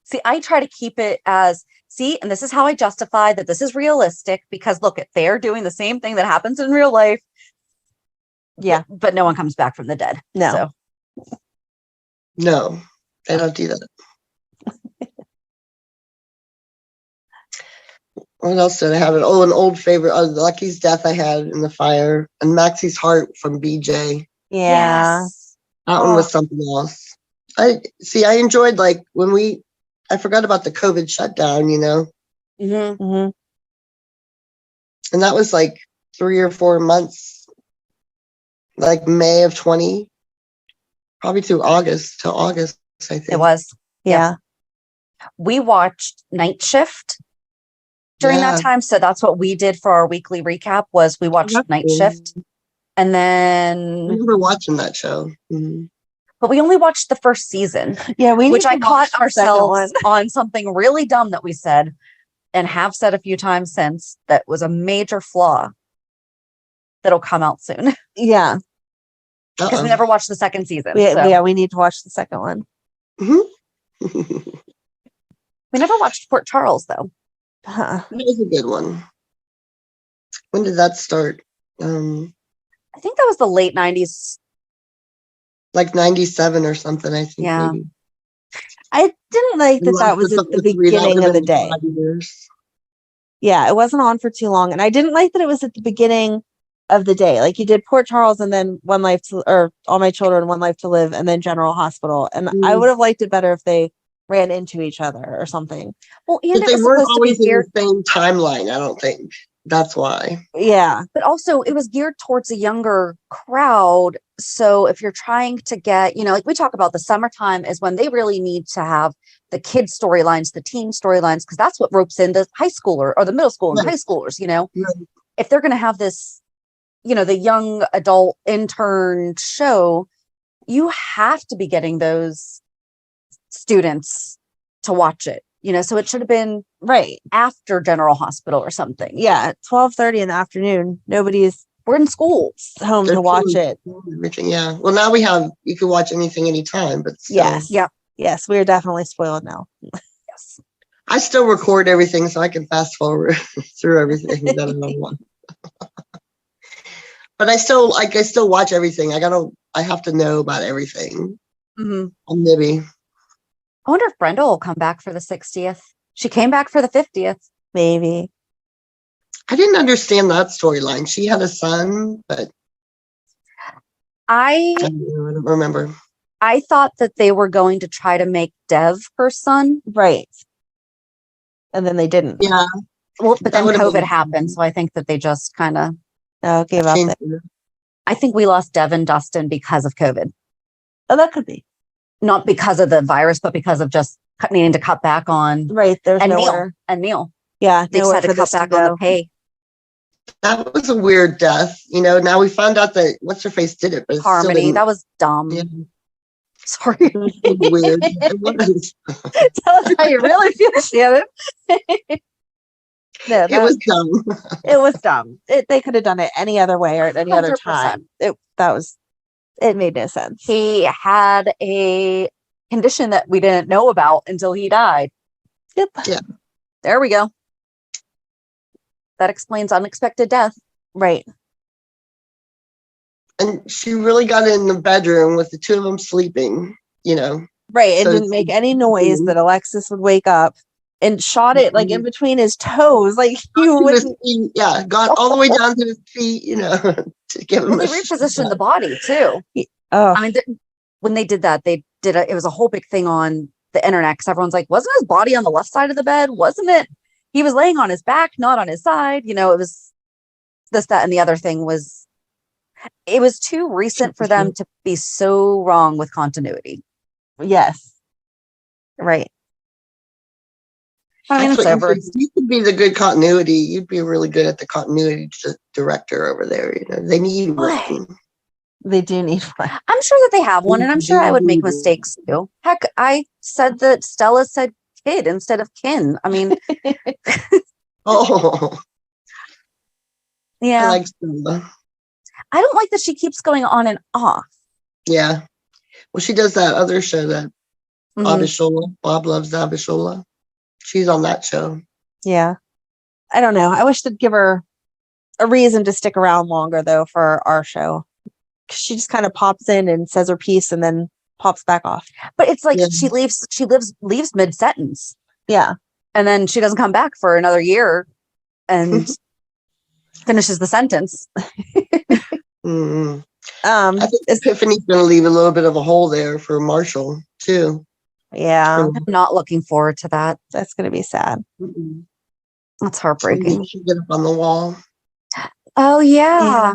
See, I try to keep it as, and this is how I justify that this is realistic, because look, if they're doing the same thing that happens in real life. Yeah. But no one comes back from the dead. No. So. No, they don't do that. What else did I have? An old favorite. Lucky's Death I had in the fire, and Maxie's Heart from BJ. Yeah. Yes. That one was something else. I enjoyed, like, I forgot about the COVID shutdown, Mm-hmm. Mm-hmm. and that was like 3 or 4 months, like May of 20, probably till August, I think. It was. Yeah. We watched Night Shift during that time. So that's what we did for our weekly recap, was we watched Night Shift. And I then remember watching that show. Mm-hmm. but we only watched the first season. Yeah, which I caught ourselves on something really dumb that we said, and have said a few times since, that was a major flaw that'll come out soon. Yeah. Because we never watched the second season. Yeah, we need to watch the second one. Mm-hmm. We never watched Port Charles though. Huh. That was a good one. When did that start? I think that was the late 90s. Like 97 or something, I think. Yeah. Maybe. I didn't like that was at the beginning of the day. Yeah, it wasn't on for too long. And I didn't like that it was at the beginning of the day. Like, you did Port Charles and then All My Children, One Life to Live, and then General Hospital. And I would have liked it better if they ran into each other or something. Well, and they weren't always in the same timeline, I don't think. That's why. Yeah. But also, it was geared towards a younger crowd. So if you're trying to get, like we talk about, the summertime is when they really need to have the kid storylines, the teen storylines, because that's what ropes in the high schooler or the middle school and the high schoolers, If they're going to have this, the young adult intern show, you have to be getting those students to watch it. So it should have been right after General Hospital or something. Yeah, 12:30 in the afternoon. We're in schools home to watch it. Yeah. Well, now you can watch anything anytime, but still. Yes. Yeah. Yes, we're definitely spoiled now. Yes. I still record everything so I can fast forward through everything that I don't want. But I still watch everything. I have to know about everything. Mm-hmm. I'm nibby. I wonder if Brenda will come back for the 60th. She came back for the 50th. Maybe. I didn't understand that storyline. She had a son, but I don't remember. I thought that they were going to try to make Dev her son. Right. And then they didn't. Yeah. Well, but then COVID happened, so I think that they just kind of gave up. I think we lost Dev and Dustin because of COVID. Oh, that could be. Not because of the virus, but because of just needing to cut back on. Right. There's nowhere. Neil. Yeah. They decided to cut back on the pay. That was a weird death. Now we found out that what's her face did it, but Harmony. That was dumb. Yeah. Sorry. It was weird. It was. Tell us how you really feel, Shannon. No, it was dumb. It was dumb. They could have done it any other way or at any 100%. Other time. It made no sense. He had a condition that we didn't know about until he died. Yep. Yeah. There we go. That explains unexpected death. Right. And she really got in the bedroom with the two of them sleeping, Right. It didn't make any noise that Alexis would wake up. and shot it like in between his toes. Like you wouldn't. Got all the way down to his feet, to give him Well, they repositioned the body too. Oh, I mean, when they did that, it was a whole big thing on the internet because everyone's like, wasn't his body on the left side of the bed? Wasn't it? He was laying on his back, not on his side. It was this, that, and the other thing was, it was too recent for them to be so wrong with continuity. yes. Right. I mean, it's over. You could be the good continuity. You'd be really good at the continuity director over there. They need one. They do need one. I'm sure that they have one, and I'm sure I would make mistakes too. Heck, I said that Stella said kid instead of kin. I mean, oh, yeah. I like Stella. I don't like that she keeps going on and off. Yeah. Well, she does that other show that Abishola. Bob Loves Abishola. She's on that show. Yeah. I don't know. I wish they'd give her a reason to stick around longer though for our show. She just kind of pops in and says her piece and then pops back off. But it's like she leaves mid-sentence. Yeah. And then she doesn't come back for another year and finishes the sentence. Mm-hmm. I think Epiphany's going to leave a little bit of a hole there for Marshall too. Yeah. I'm not looking forward to that. That's going to be sad. Mm-hmm. That's heartbreaking. She get up on the wall. Oh, yeah.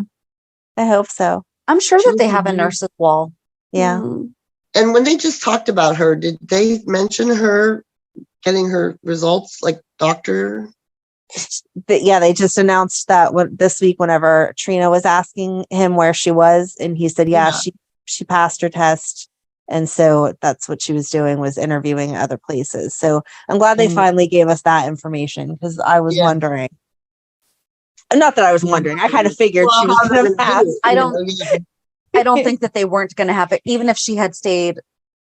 I hope so. I'm sure that they have a nurse's wall. Yeah. And when they just talked about her, did they mention her getting her results like doctor? But yeah, they just announced that this week whenever Trina was asking him where she was, and he said, she passed her test. And so that's what she was doing, was interviewing other places. So I'm glad they finally gave us that information, because I was wondering. Not that I was wondering. I kind of figured she was going to pass. I don't think that they weren't going to have it. Even if she had stayed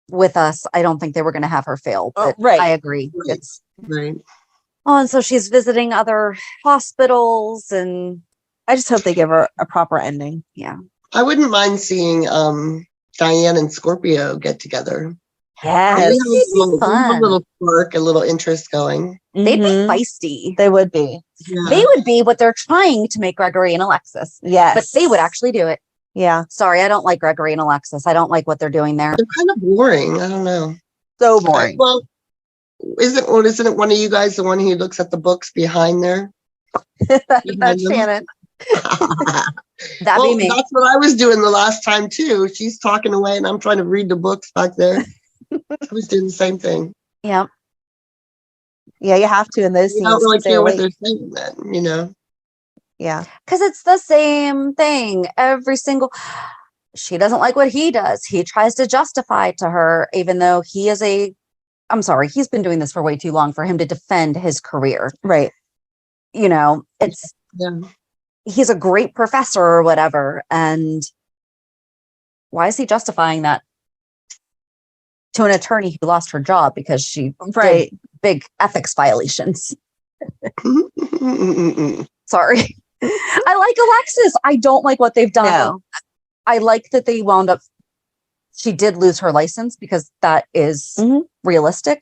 with us, I don't think they were going to have her fail. But right. I agree. Right. It's right. Oh, and so she's visiting other hospitals, and I just hope they give her a proper ending. Yeah. I wouldn't mind seeing Diane and Scorpio get together. Yes. Fun. A little spark, a little interest going. They'd be feisty. They would be. Yeah. They would be what they're trying to make Gregory and Alexis. Yes. But they would actually do it. Yeah. Sorry, I don't like Gregory and Alexis. I don't like what they're doing there. They're kind of boring. I don't know. So boring. Well, isn't it one of you guys the one who looks at the books behind there? That's Shannon. That'd be me. That's what I was doing the last time too. She's talking away and I'm trying to read the books back there. I was doing the same thing. Yeah. Yeah, you have to in those scenes. I don't really care what they're saying then, Yeah. Because it's the same thing. She doesn't like what he does. He tries to justify it to her, even though he's been doing this for way too long for him to defend his career. Right. He's a great professor or whatever. And why is he justifying that to an attorney who lost her job because she did big ethics violations? Sorry. I like Alexis. I don't like what they've done. No. I like that they wound up. She did lose her license because that is realistic.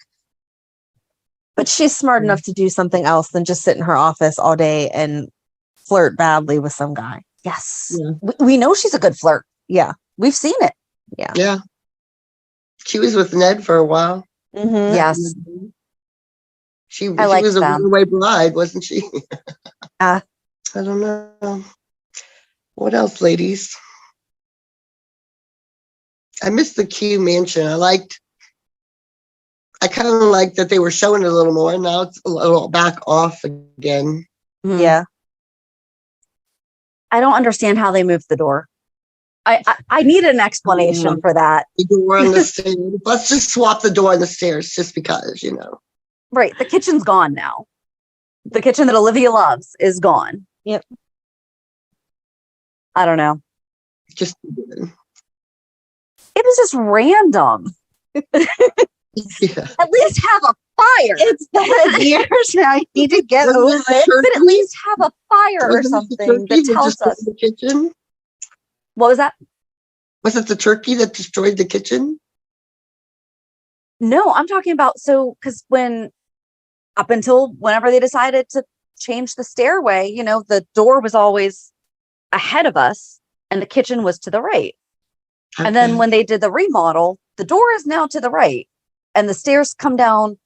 But she's smart enough to do something else than just sit in her office all day and flirt badly with some guy. Yes. Yeah. We know she's a good flirt. Yeah. We've seen it. Yeah. Yeah. She was with Ned for a while. Mm-hmm. Yes. She was a runaway bride, wasn't she? I don't know. What else, ladies? I missed the Q mansion. I kind of liked that they were showing it a little more. Now it's a little back off again. Mm-hmm. Yeah. I don't understand how they moved the door. I need an explanation for that. The door on the stairs. Let's just swap the door on the stairs just because, Right. The kitchen's gone now. The kitchen that Olivia loves is gone. Yep. I don't know. Just it was just random. Yeah. At least have a fire. It's been years now. I need to get over it. But at least have a fire or something that tells us. The kitchen? What was that? Was it the turkey that destroyed the kitchen? No, I'm talking about because when up until whenever they decided to change the stairway, you know, the door was always ahead of us and the kitchen was to the right. Okay. And then when they did the remodel, the door is now to the right and the stairs come down.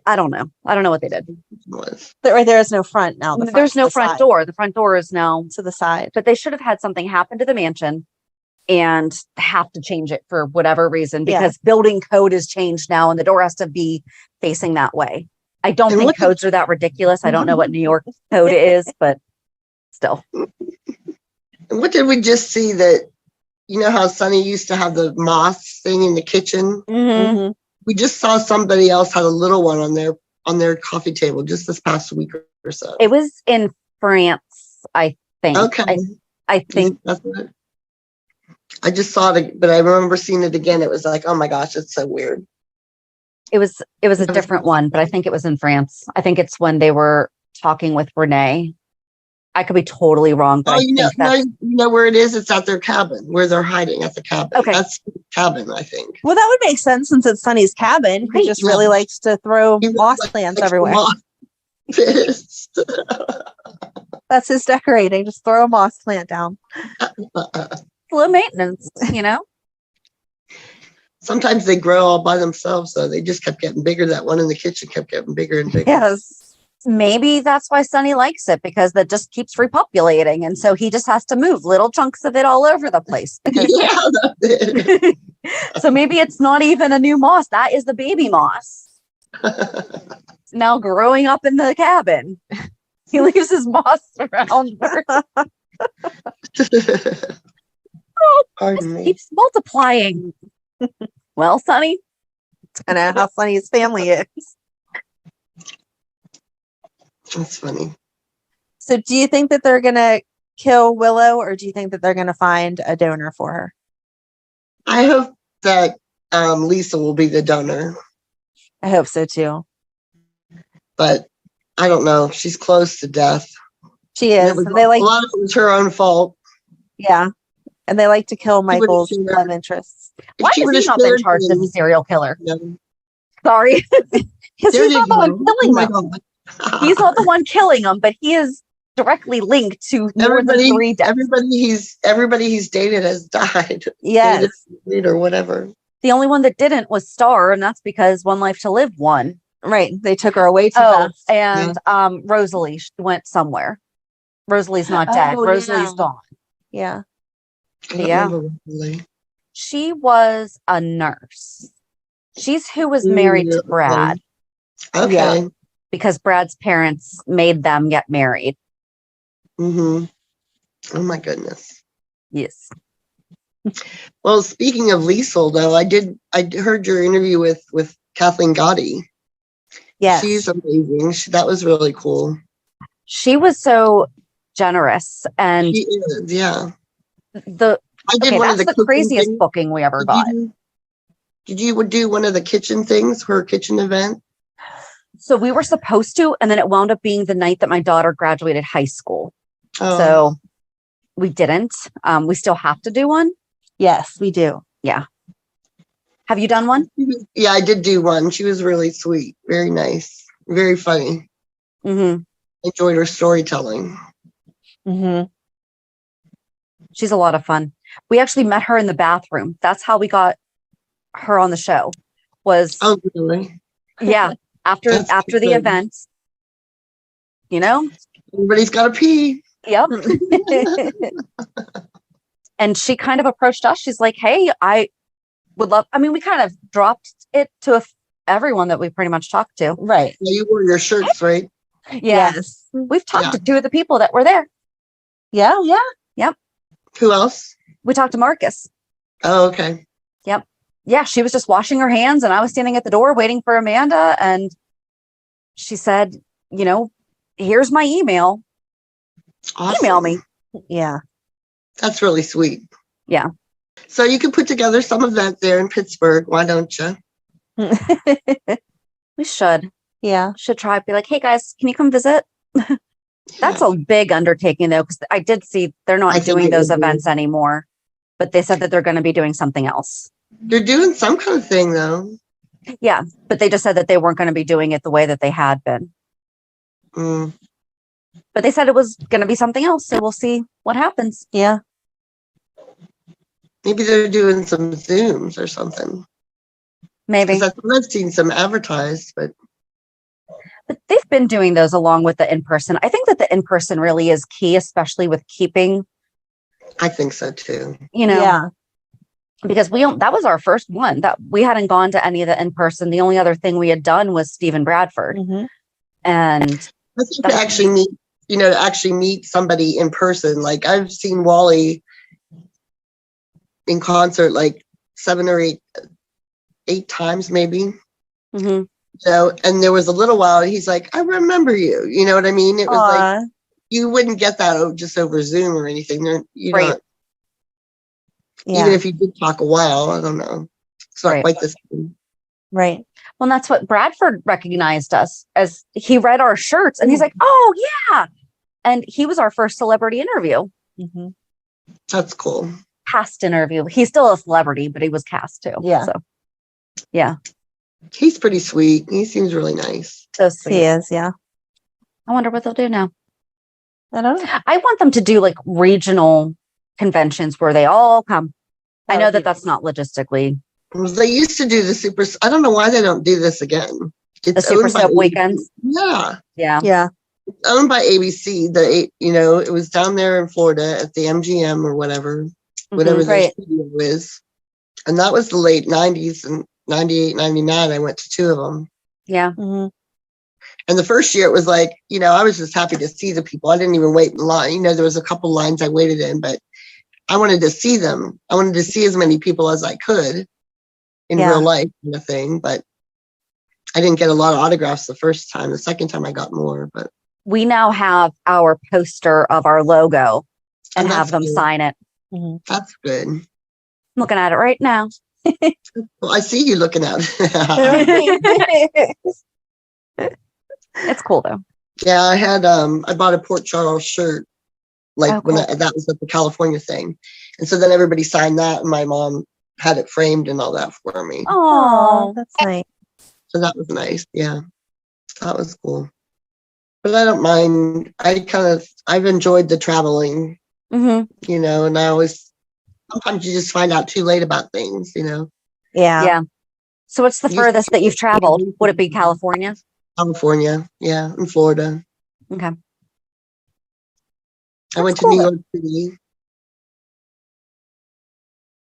I don't know. I don't know what they did. There is no front now. There's no front door. The front door is now to the side. But they should have had something happen to the mansion and have to change it for whatever reason, because building code is changed now and the door has to be facing that way. I don't think codes are that ridiculous. I don't know what New York code is, but still. And what did we just see that, you know how Sunny used to have the moss thing in the kitchen? Mm-hmm. We just saw somebody else had a little one on their coffee table just this past week or so. It was in France, I think. Okay. I think that's it. I just saw it, but I remember seeing it again. It was like, oh my gosh, it's so weird. It was a different one, but I think it was in France. I think it's when they were talking with Renee. I could be totally wrong. But you know where it is? It's at their cabin, where they're hiding at the cabin. Okay. That's the cabin, I think. Well, that would make sense since it's Sunny's cabin. He just really likes to throw moss plants everywhere. That's his decorating. Just throw a moss plant down. Low maintenance, you know? Sometimes they grow all by themselves, though. They just kept getting bigger. That one in the kitchen kept getting bigger and bigger. Yes. Maybe that's why Sunny likes it, because that just keeps repopulating. And so he just has to move little chunks of it all over the place. Because that's it. So maybe it's not even a new moss. That is the baby moss. Now growing up in the cabin. He leaves his moss around. Pardon me. Keeps multiplying. Well, Sunny. I know how funny his family is. That's funny. So do you think that they're going to kill Willow, or do you think that they're going to find a donor for her? I hope that Lisa will be the donor. I hope so too. But I don't know. She's close to death. She is. A lot of it was her own fault. Yeah. And they like to kill Michael's love interests. Why is he not been charged as a serial killer? No. Sorry. Because he's not the one killing them. He's not the one killing them, but he is directly linked to more than 3 deaths. Everybody he's dated has died. Yes. Or whatever. The only one that didn't was Star, and that's because One Life to Live won. Right. They took her away to death. And Rosalie, she went somewhere. Rosalie's not dead. Rosalie's gone. Yeah. Yeah. She was a nurse. She's who was married to Brad. Okay. Yeah, because Brad's parents made them get married. Mm-hmm. Oh my goodness. Yes. Well, speaking of Liesl, though, I heard your interview with Kathleen Gotti. Yes. She's amazing. That was really cool. She was so generous, and she is, yeah. That's the craziest booking we ever got. Did you do one of the kitchen things, her kitchen event? So we were supposed to, and then it wound up being the night that my daughter graduated high school. Oh. So we didn't. We still have to do one. Yes, we do. Yeah. Have you done one? Yeah, I did do one. She was really sweet. Very nice. Very funny. Mm-hmm. Enjoyed her storytelling. Mm-hmm. She's a lot of fun. We actually met her in the bathroom. That's how we got her on the show. Oh, really? Yeah. After the event, you know, everybody's got to pee. Yep. And she kind of approached us. She's like, "Hey, I would love." I mean, we kind of dropped it to everyone that we pretty much talked to. Right. Yeah, you wore your shirts, right? Yeah. Yes. We've talked to 2 of the people that were there. Yeah. Yeah. Yep. Who else? We talked to Marcus. Oh, okay. Yep. Yeah, she was just washing her hands and I was standing at the door waiting for Amanda, and she said, you know, here's my email. Awesome. Email me. Yeah. That's really sweet. Yeah. So you can put together some of that there in Pittsburgh. Why don't you? We should. Yeah. Should try. Be like, hey guys, can you come visit? That's a big undertaking though, because I did see they're not doing those events anymore, but they said that they're going to be doing something else. They're doing some kind of thing though. Yeah, but they just said that they weren't going to be doing it the way that they had been. Mm. But they said it was going to be something else, so we'll see what happens. Yeah. Maybe they're doing some Zooms or something. Maybe. Because I've seen some advertised, but they've been doing those along with the in-person. I think that the in-person really is key, especially with keeping. I think so too. Yeah. Because that was our first one that we hadn't gone to any of the in-person. The only other thing we had done was Steve and Bradford. Mm-hmm. And I think to actually meet somebody in person. Like I've seen Wally in concert like 7 or 8 times maybe. Mm-hmm. So, and there was a little while he's like, I remember you. You know what I mean? It was like you wouldn't get that just over Zoom or anything. Right. Even if you did talk a while, I don't know. It's not quite the same. Right. Well, that's what Bradford recognized us as. He read our shirts and he's like, oh, yeah. And he was our first celebrity interview. Mm-hmm. That's cool. Cast interview. He's still a celebrity, but he was cast too. Yeah. So, yeah. He's pretty sweet. He seems really nice. So sweet. He is, yeah. I wonder what they'll do now. I don't know. I want them to do like regional conventions where they all come. I know that that's not logistically. They used to do the super. I don't know why they don't do this again. The It's Super owned by Soap ABC. weekends. Yeah. Yeah. Yeah. It's owned by ABC. It was down there in Florida at the MGM or whatever their studio is. And that was the late 90s and 98, 99. I went to 2 of them. Yeah. Mm-hmm. And the first year it was like, I was just happy to see the people. I didn't even wait in line. There was a couple lines I waited in, but I wanted to see them. I wanted to see as many people as I could in real life kind of thing. But I didn't get a lot of autographs the first time. The second time I got more, but we now have our poster of our logo and have them sign it. Mm-hmm. That's good. I'm looking at it right now. Well, I see you looking at it. It's cool though. Yeah, I bought a Port Charles shirt, like cool. that was at the California thing. And so then everybody signed that and my mom had it framed and all that for me. Oh, that's nice. So that was nice. Yeah, that was cool. But I don't mind. I've enjoyed the traveling, Mm-hmm. and sometimes you just find out too late about things, Yeah. Yeah. So what's the furthest that you've traveled? Would it be California? California. Yeah. And Florida. Okay. I went to New York City.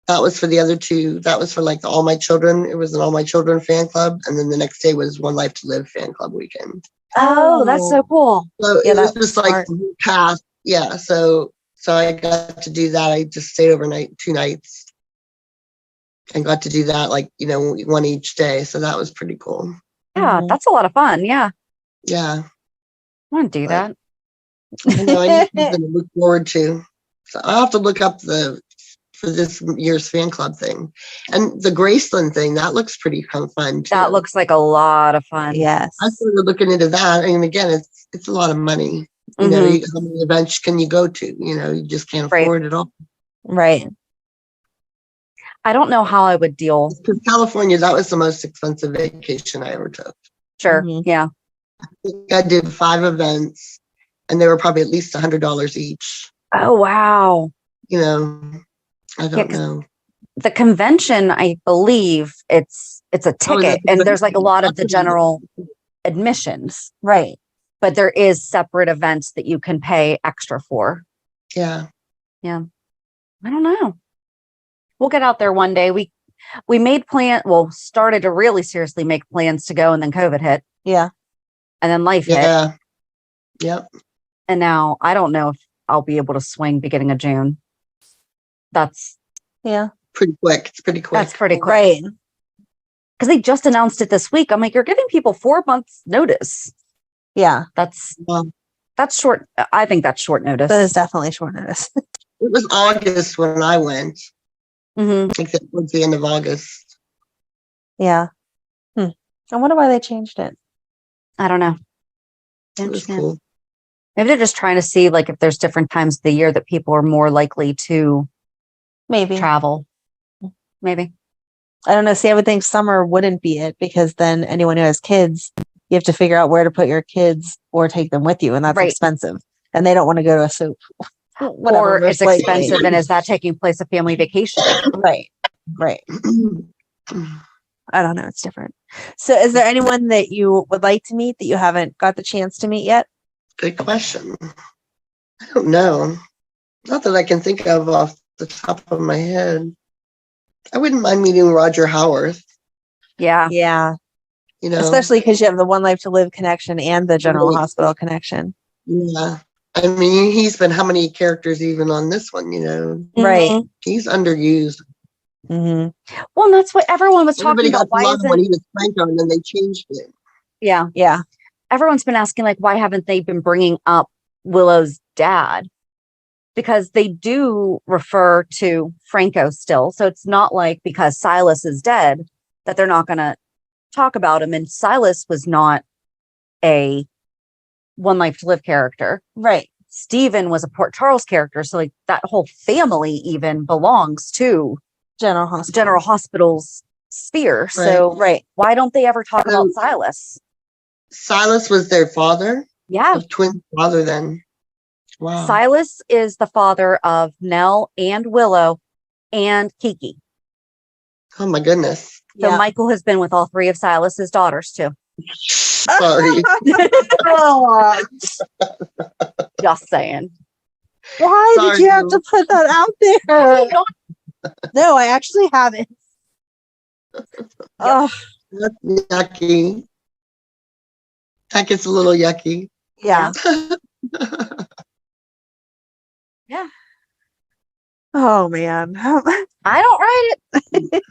That was for the other 2. That was for like the All My Children. It was an All My Children fan club. And then the next day was One Life to Live fan club weekend. Oh, that's so cool. So it was just like past. Yeah. So I got to do that. I just stayed overnight 2 nights and got to do that one each day. So that was pretty cool. Yeah, that's a lot of fun. Yeah. Yeah. I want to do that. I need something to look forward to. So I'll have to look up for this year's fan club thing. And the Graceland thing, that looks pretty fun too. That looks like a lot of fun. Yes. I started looking into that. And again, it's a lot of money. How many events can you go to? You just can't afford it all. Right. I don't know how I would deal. Because California, that was the most expensive vacation I ever took. Sure. Mm-hmm. Yeah. I did 5 events and they were probably at least $100 each. Oh, wow. I don't know. The convention, I believe it's a ticket and there's like a lot of the general admissions. Right. But there is separate events that you can pay extra for. Yeah. Yeah. I don't know. We'll get out there one day. We started to really seriously make plans to go and then COVID hit. Yeah. And then life hit. Yeah. Yep. And now I don't know if I'll be able to swing beginning of June. That's pretty quick. It's pretty quick. That's pretty quick. Right. Because they just announced it this week. I'm like, you're giving people 4 months notice. Yeah. That's short. I think that's short notice. That is definitely short notice. It was August when I went. Mm-hmm. I think that was the end of August. Yeah. I wonder why they changed it. I don't know. It was cool. Maybe they're just trying to see like if there's different times of the year that people are more likely to Maybe travel. Maybe. I don't know. See, I would think summer wouldn't be it because then anyone who has kids, you have to figure out where to put your kids or take them with you, and that's Right. expensive. And they don't want to go to a soup. Whatever, Or it's most likely. expensive, and is that taking place a family vacation? Right. I don't know. It's different. So is there anyone that you would like to meet that you haven't got the chance to meet yet? Good question. I don't know. Not that I can think of off the top of my head. I wouldn't mind meeting Roger Howarth. Yeah. Yeah. You know, Especially because you have the One Life to Live connection and the General Hospital connection. Yeah. I mean, he's been how many characters even on this one, you know? Right. He's underused. Mm-hmm. Well, and that's what everyone was Everybody talking about. got to Why love him when isn't? he was Franco, and then they changed it. Yeah. Yeah. Everyone's been asking, like, why haven't they been bringing up Willow's dad? Because they do refer to Franco still. So it's not like because Silas is dead that they're not going to talk about him. And Silas was not a One Life to Live character. Right. Stephen was a Port Charles character. So like that whole family even belongs to General Hospital's sphere. Right. So why don't they ever talk about Silas? Silas was their father? Yeah. The twin father then. Wow. Silas is the father of Nell and Willow and Kiki. Oh my goodness. So Michael has been with all three of Silas's daughters too. Sorry. Just saying. Why Sorry, did you have to put that out there? No, I actually haven't. Oh, That's yucky. That gets a little yucky. yeah. Yeah. Oh man. I don't write it.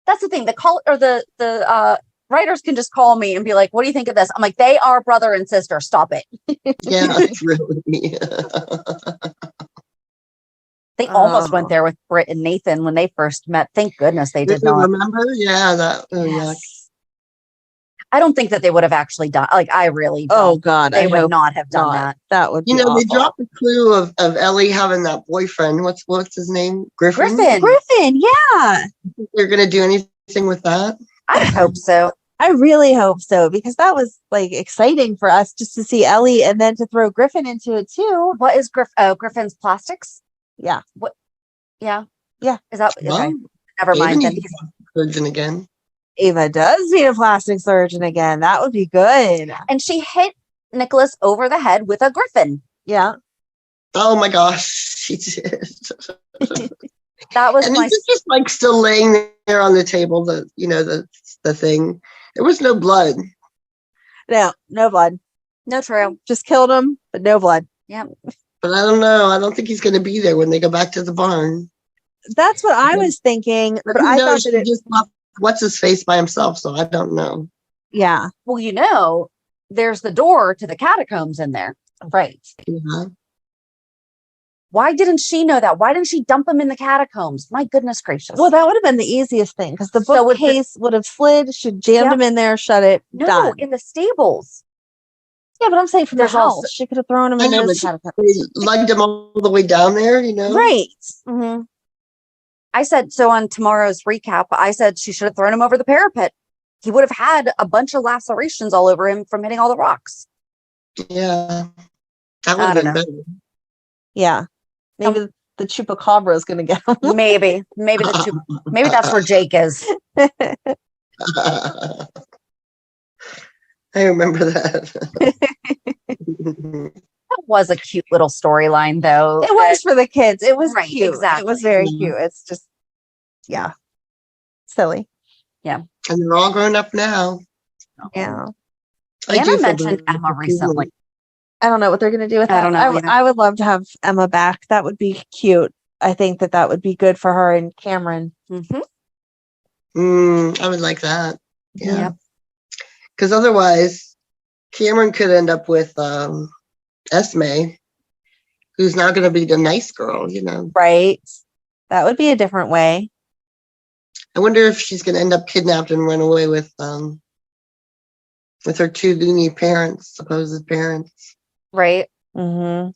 That's the thing. The writers can just call me and be like, "What do you think of this?" I'm like, "They are brother and sister. Stop it." Yeah, it's really. They almost went there with Britt and Nathan when they first met. Thank goodness they did not. Remember? Yeah, that. Oh, yuck. I don't think that they would have actually done. Like, I really don't. Oh God, they would not have done that. That would be You know, awful. they dropped the clue of Ellie having that boyfriend. What's his name? Griffin. Griffin, yeah. They're gonna do anything with that? I hope so. I really hope so because that was like exciting for us just to see Ellie and then to throw Griffin into it too. What is Griffin's Plastics? Yeah. What? Yeah. Yeah. Is that Well, okay? Never mind. Then surgeon again. Ava does need a plastic surgeon again. That would be good. and she hit Nicholas over the head with a griffin. Yeah. Oh my gosh, she did. That was And my. he was just like still laying there on the table. The thing. There was no blood. No blood. No trail. Just killed him, but no blood. Yeah. But I don't know. I don't think he's going to be there when they go back to the barn. That's what I was thinking. But I thought that it just left what's his face by himself. So I don't know. Yeah. Well, you know, there's the door to the catacombs in there. Right. Yeah. Why didn't she know that? Why didn't she dump him in the catacombs? My goodness gracious. Well, that would have been the easiest thing because the So would bookcase would have slid. She jammed him in there, shut it. no, done. in the stables. Yeah, but I'm saying from the There's house, also- she could have thrown him I in know, those but catacombs. they lugged him all the way down there, you know? Right. Mm-hmm. I said, so on tomorrow's recap, I said she should have thrown him over the parapet. He would have had a bunch of lacerations all over him from hitting all the rocks. Yeah. That would I have don't been know. better. Yeah. Maybe the chupacabra is going to get him. Maybe that's where Jake is. I remember that. That was a cute little storyline, though. It was for the kids. It was Right, cute. exactly. It was very Mhm. cute. It's just, yeah, silly. And they're all grown up now. Yeah. Anna do feel mentioned bad. Emma recently. I don't know what they're going to do with that. I don't know either. I would love to have Emma back. That would be cute. I think that would be good for her and Cameron. Mm-hmm. I would like that. Yeah. Yep. Because otherwise, Cameron could end up with Esme, who's now going to be the nice girl, you know. Right. That would be a different way. I wonder if she's going to end up kidnapped and run away with her two loony parents, supposed parents. Right. Mm-hmm.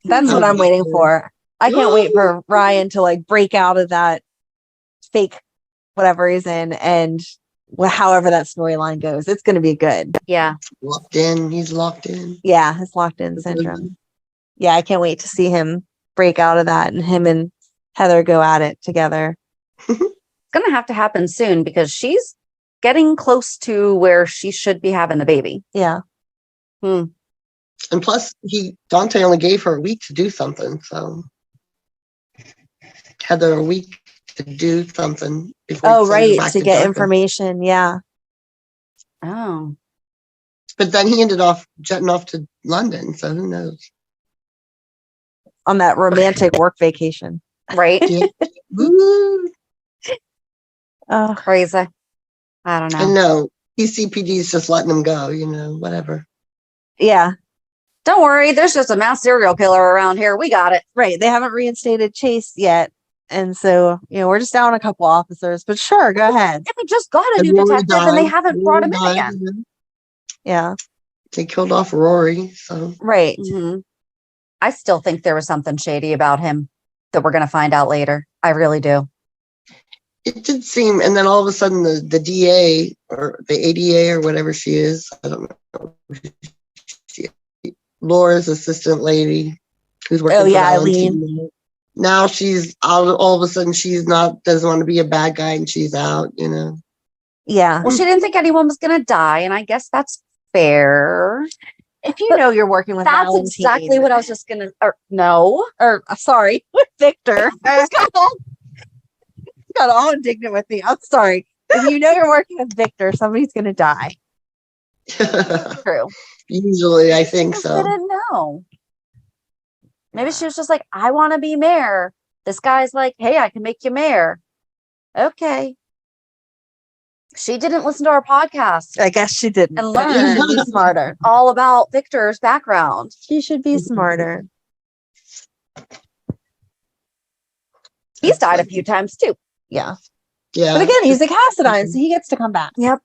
That's what I'm waiting for. I can't wait for Ryan to like break out of that fake whatever he's in, and however that storyline goes, it's going to be good. Yeah. Locked in. He's locked in. Yeah, his locked in syndrome. Yeah, I can't wait to see him break out of that and him and Heather go at it together. It's going to have to happen soon because she's getting close to where she should be having the baby. Yeah. And plus, Dante only gave her a week to do something, so Heather a week to do something. Oh, right, to get information. Yeah. Oh. But then he ended off jetting off to London, so who knows? On that romantic work vacation. Right. Yeah. Woo. Oh, Crazy. I don't know. And no, PCPD's just letting them go, whatever. yeah. Don't worry. There's just a mass serial killer around here. We got it. Right. They haven't reinstated Chase yet. And so, we're just down a couple officers, but sure, go ahead. If we just got a new detective and they haven't brought him in again. Yeah. They killed off Rory, so. Right. Mm-hmm. I still think there was something shady about him that we're going to find out later. I really do. It did seem, and then all of a sudden the DA or the ADA or whatever she is, I don't know. Laura's assistant lady who's working for Eileen. Now she's out, all of a sudden doesn't want to be a bad guy and she's out, Yeah. Well, she didn't think anyone was going to die, and I guess that's fair. If you know you're working with That's Valentine, exactly what I was just going to, sorry, with Victor. Got all indignant with me. I'm sorry. If you know you're working with Victor, somebody's going to die. True. Usually, I think I so. didn't know. Maybe she was just like, I want to be mayor. This guy's like, hey, I can make you mayor. Okay. She didn't listen to our podcast I guess she didn't. and But she learn should be smarter. all about Victor's background. She should be smarter. He's died a few times too. Yeah. Yeah. But again, he's a Cassadine, so he gets to come back. Yep.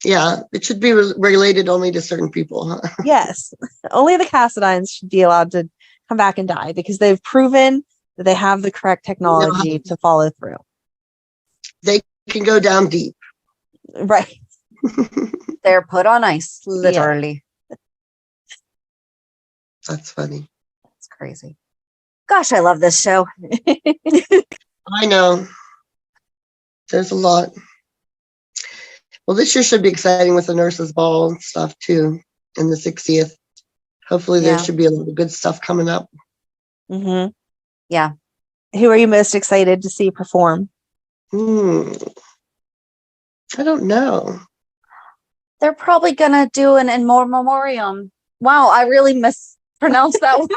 Yeah, it should be related only to certain people. Huh? Yes. Only the Cassadines should be allowed to come back and die because they've proven that they have the correct technology to follow through. They can go down deep. Right. They're put on ice, literally. That's funny. That's crazy. Gosh, I love this show. I know. There's a lot. Well, this year should be exciting with the nurses' ball and stuff too, and the 60th. Hopefully, there should be a lot of good stuff coming up. Mm-hmm. Yeah. Who are you most excited to see perform? I don't know. They're probably going to do an in memoriam. Wow, I really mispronounced that word.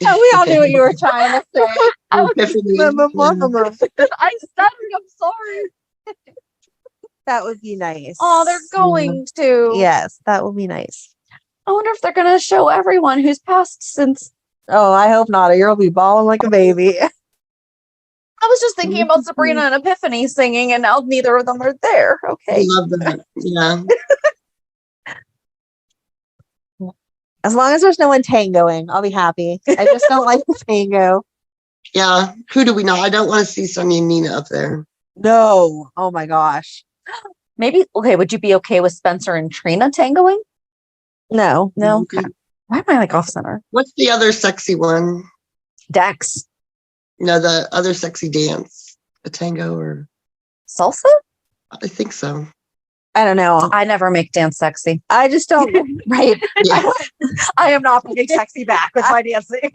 Oh, we all knew what you were trying to say. I stuttered. I'm sorry. That would be nice. Oh, they're going to. Yes, that would be nice. I wonder if they're going to show everyone who's passed since. Oh, I hope not, or you'll be bawling like a baby. I was just thinking about Sabrina and Epiphany singing, and now neither of them are there. Okay. I love that. Yeah. As long as there's no one tangoing, I'll be happy. I just don't like the tango. Yeah. Who do we know? I don't want to see Sonia and Nina up there. No. Oh my gosh. Maybe, okay, would you be okay with Spencer and Trina tangoing? No. No. Okay. Why am I like off center? What's the other sexy one? Dex. No, the other sexy dance. A tango or... Salsa? I think so. I don't know. I never make dance sexy. I just don't. Right. Yeah. I am not making sexy back with my dancing.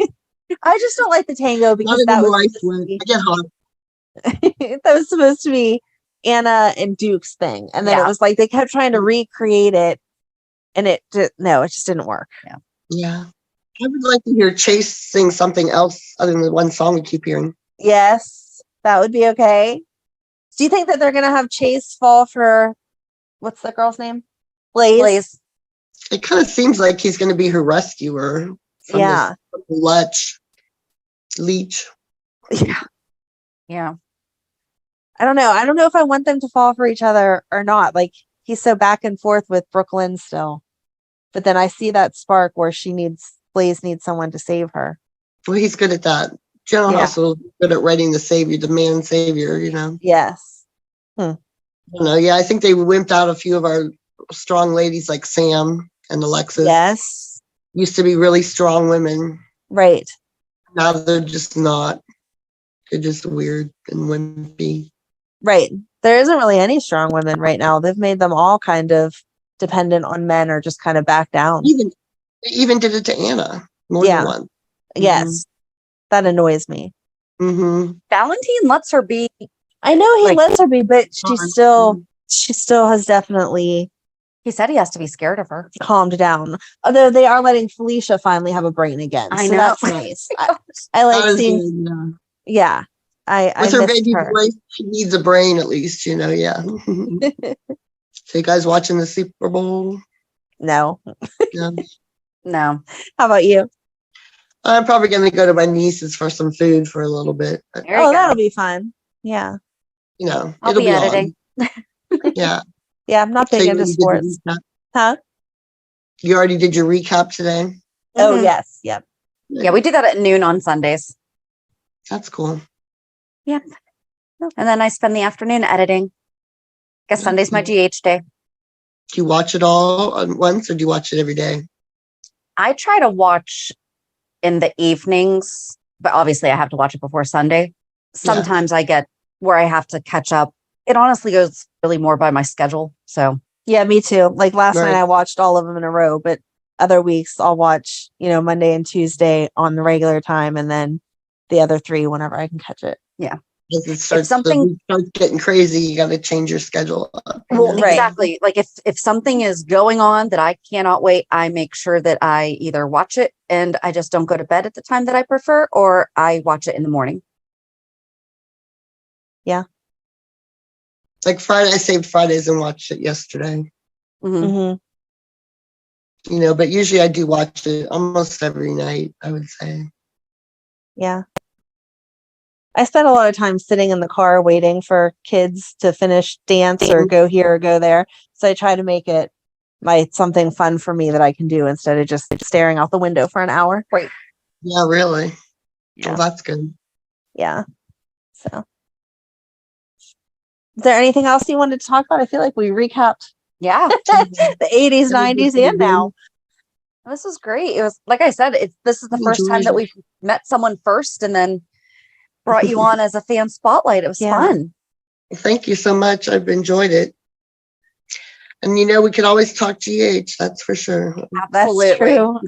I just don't like the tango because Not that in was, the right way. I get hot. that was supposed to be Anna and Duke's thing. And then it was like they kept trying to recreate it. And it just didn't work. Yeah. I would like to hear Chase sing something else other than the one song we keep hearing. Yes, that would be okay. Do you think that they're going to have Chase fall for, what's the girl's name? Blaze. It kind of seems like he's going to be her rescuer. From this leech. Yeah. Yeah. I don't know. I don't know if I want them to fall for each other or not. Like, he's so back and forth with Brooklyn still. But then I see that spark where Blaze needs someone to save her. Well, he's good at that. General Yeah. Hospital is good at writing the man savior, you know. Yes. I don't know. Yeah, I think they wimped out a few of our strong ladies like Sam and Alexis. Yes. Used to be really strong women. Right. Now they're just not. They're just weird and wimpy. Right. There isn't really any strong women right now. They've made them all kind of dependent on men or just kind of back down. They even did it to Anna more than once. Yes. That annoys me. Mm-hmm. Valentine lets her be. I know he Like- lets her be, but she still has definitely He said he has to be scared of her. calmed down. Although they are letting Felicia finally have a brain again. I so know. that's nice. I like seeing, Yeah. I With her missed baby her. boy, she needs a brain at least, you know. Yeah. So you guys watching the Super Bowl? No. Yeah. No. How about you? I'm probably going to go to my niece's for some food for a little bit. But, There you go. That'll be fun. Yeah. you know, I'll it'll be editing. on. Yeah. Yeah, I'm not So big you into already did your sports. recap? Huh? You already did your recap today? Oh, Mhm. yes. Yep. Yeah, we do that at noon on Sundays. That's cool. Yep. And then I spend the afternoon editing. Guess Sunday's my GH day. Do you watch it all at once or do you watch it every day? I try to watch in the evenings, but obviously I have to watch it before Sunday. Sometimes I get where I have to catch up. It honestly goes really more by my schedule. So Yeah, me too. Like last Right. night I watched all of them in a row, but other weeks I'll watch, Monday and Tuesday on the regular time and then the other 3 whenever I can catch it. If it starts, something- the week starts getting crazy, you got to change your schedule up. well, Right. exactly. Like if something is going on that I cannot wait, I make sure that I either watch it and I just don't go to bed at the time that I prefer, or I watch it in the morning. Like Friday, I saved Fridays and watched it yesterday. Mhm. Mm-hmm. But usually I do watch it almost every night, I would say. Yeah. I spend a lot of time sitting in the car waiting for kids to finish dance or go here or go there. So I try to make it something fun for me that I can do instead of just staring out the window for an hour. Yeah, really. Yeah. Well, that's good. Yeah. So is there anything else you wanted to talk about? I feel like we recapped Yeah. the 80s, 90s, and now. This was great. It was, like I said, this is the first time that we've met someone first and then brought you on as a fan spotlight. It was Yeah. fun. Thank you so much. I've enjoyed it. And we can always talk GH, that's for sure. Absolutely. That's true.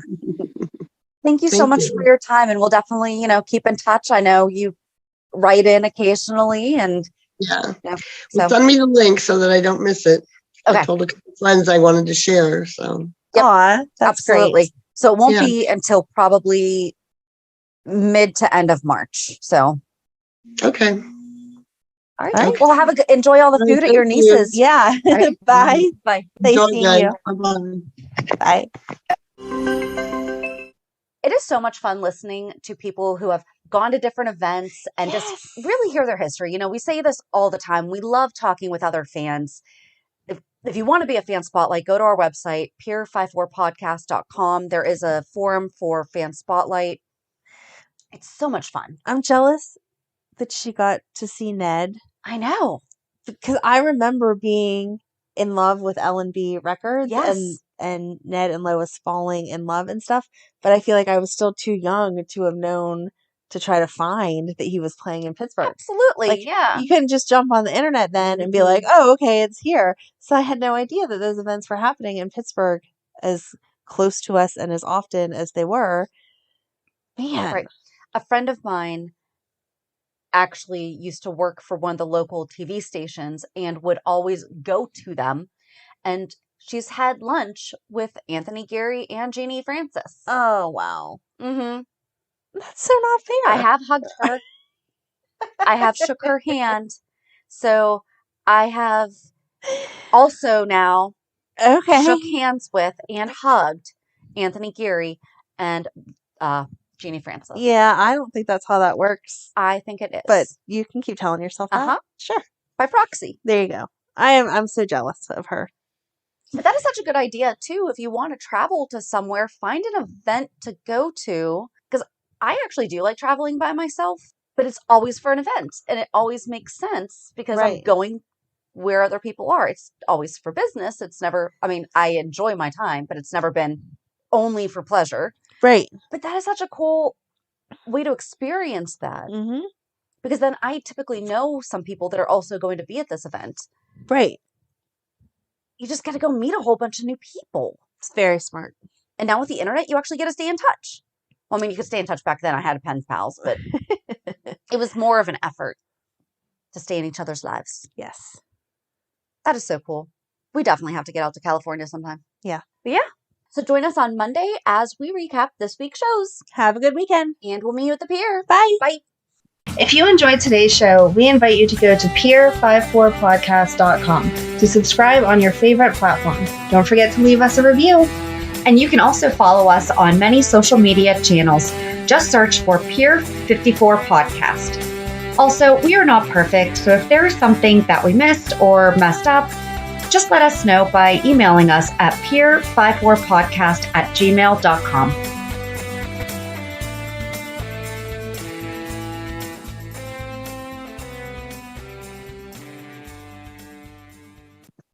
Thank you so Thank much you. for your time. And we'll definitely, keep in touch. I know you write in occasionally and Yeah. so Well, send me the link so that I don't miss it. Okay. I told a couple friends I wanted to share. So Yep. Aw, that's absolutely. great. So it won't Yeah. be until probably mid to end of March. So okay. all right. All right. Well, enjoy all the All right, food at your thank you. niece's. Yeah. All right. Bye. Bye. Nice Enjoy, seeing guys. you. Bye-bye. Bye. It is so much fun listening to people who have gone to different events and just really hear their history. We say this all the time. We love talking with other fans. If you want to be a fan spotlight, go to our website, peer54podcast.com. There is a forum for fan spotlight. It's so much fun. I'm jealous that she got to see Ned I know. because I remember being in love with L&B Records Yes. and Ned and Lois falling in love and stuff. But I feel like I was still too young to have known to try to find that he was playing in Pittsburgh. Absolutely. Like, Yeah. You couldn't just jump on the internet then and be like, oh, okay, it's here. So I had no idea that those events were happening in Pittsburgh as close to us and as often as they were. Man. Right. A friend of mine actually used to work for one of the local TV stations and would always go to them. And she's had lunch with Anthony Gary and Jeannie Francis. Oh, wow. Mm-hmm. That's so not fair. I have hugged her. I have shook her hand. So I have also now Okay. shook hands with and hugged Anthony Gary and Jeannie Francis. Yeah, I don't think that's how that works. I think it is. But you can keep telling yourself that. Uh-huh. Sure. By proxy. There you go. I'm so jealous of her. But that is such a good idea too. If you want to travel to somewhere, find an event to go to. Because I actually do like traveling by myself, but it's always for an event. And it always makes sense because I'm Right. going where other people are. It's always for business. It's never, I mean, I enjoy my time, but it's never been only for pleasure. Right. But that is such a cool way to experience that. Mm-hmm. Because then I typically know some people that are also going to be at this event. Right. You just got to go meet a whole bunch of new people. It's very smart. And now with the internet, you actually get to stay in touch. Well, I mean, you could stay in touch back then. I had pen pals, but it was more of an effort to stay in each other's lives. Yes. That is so cool. We definitely have to get out to California sometime. Yeah. But yeah. So join us on Monday as we recap this week's shows. Have a good weekend. And we'll meet you at the pier. Bye. Bye. If you enjoyed today's show, we invite you to go to pier54podcast.com to subscribe on your favorite platform. Don't forget to leave us a review. And you can also follow us on many social media channels. Just search for Pier 54 Podcast. Also, we are not perfect, so if there is something that we missed or messed up, just let us know by emailing us at pier54podcast@gmail.com.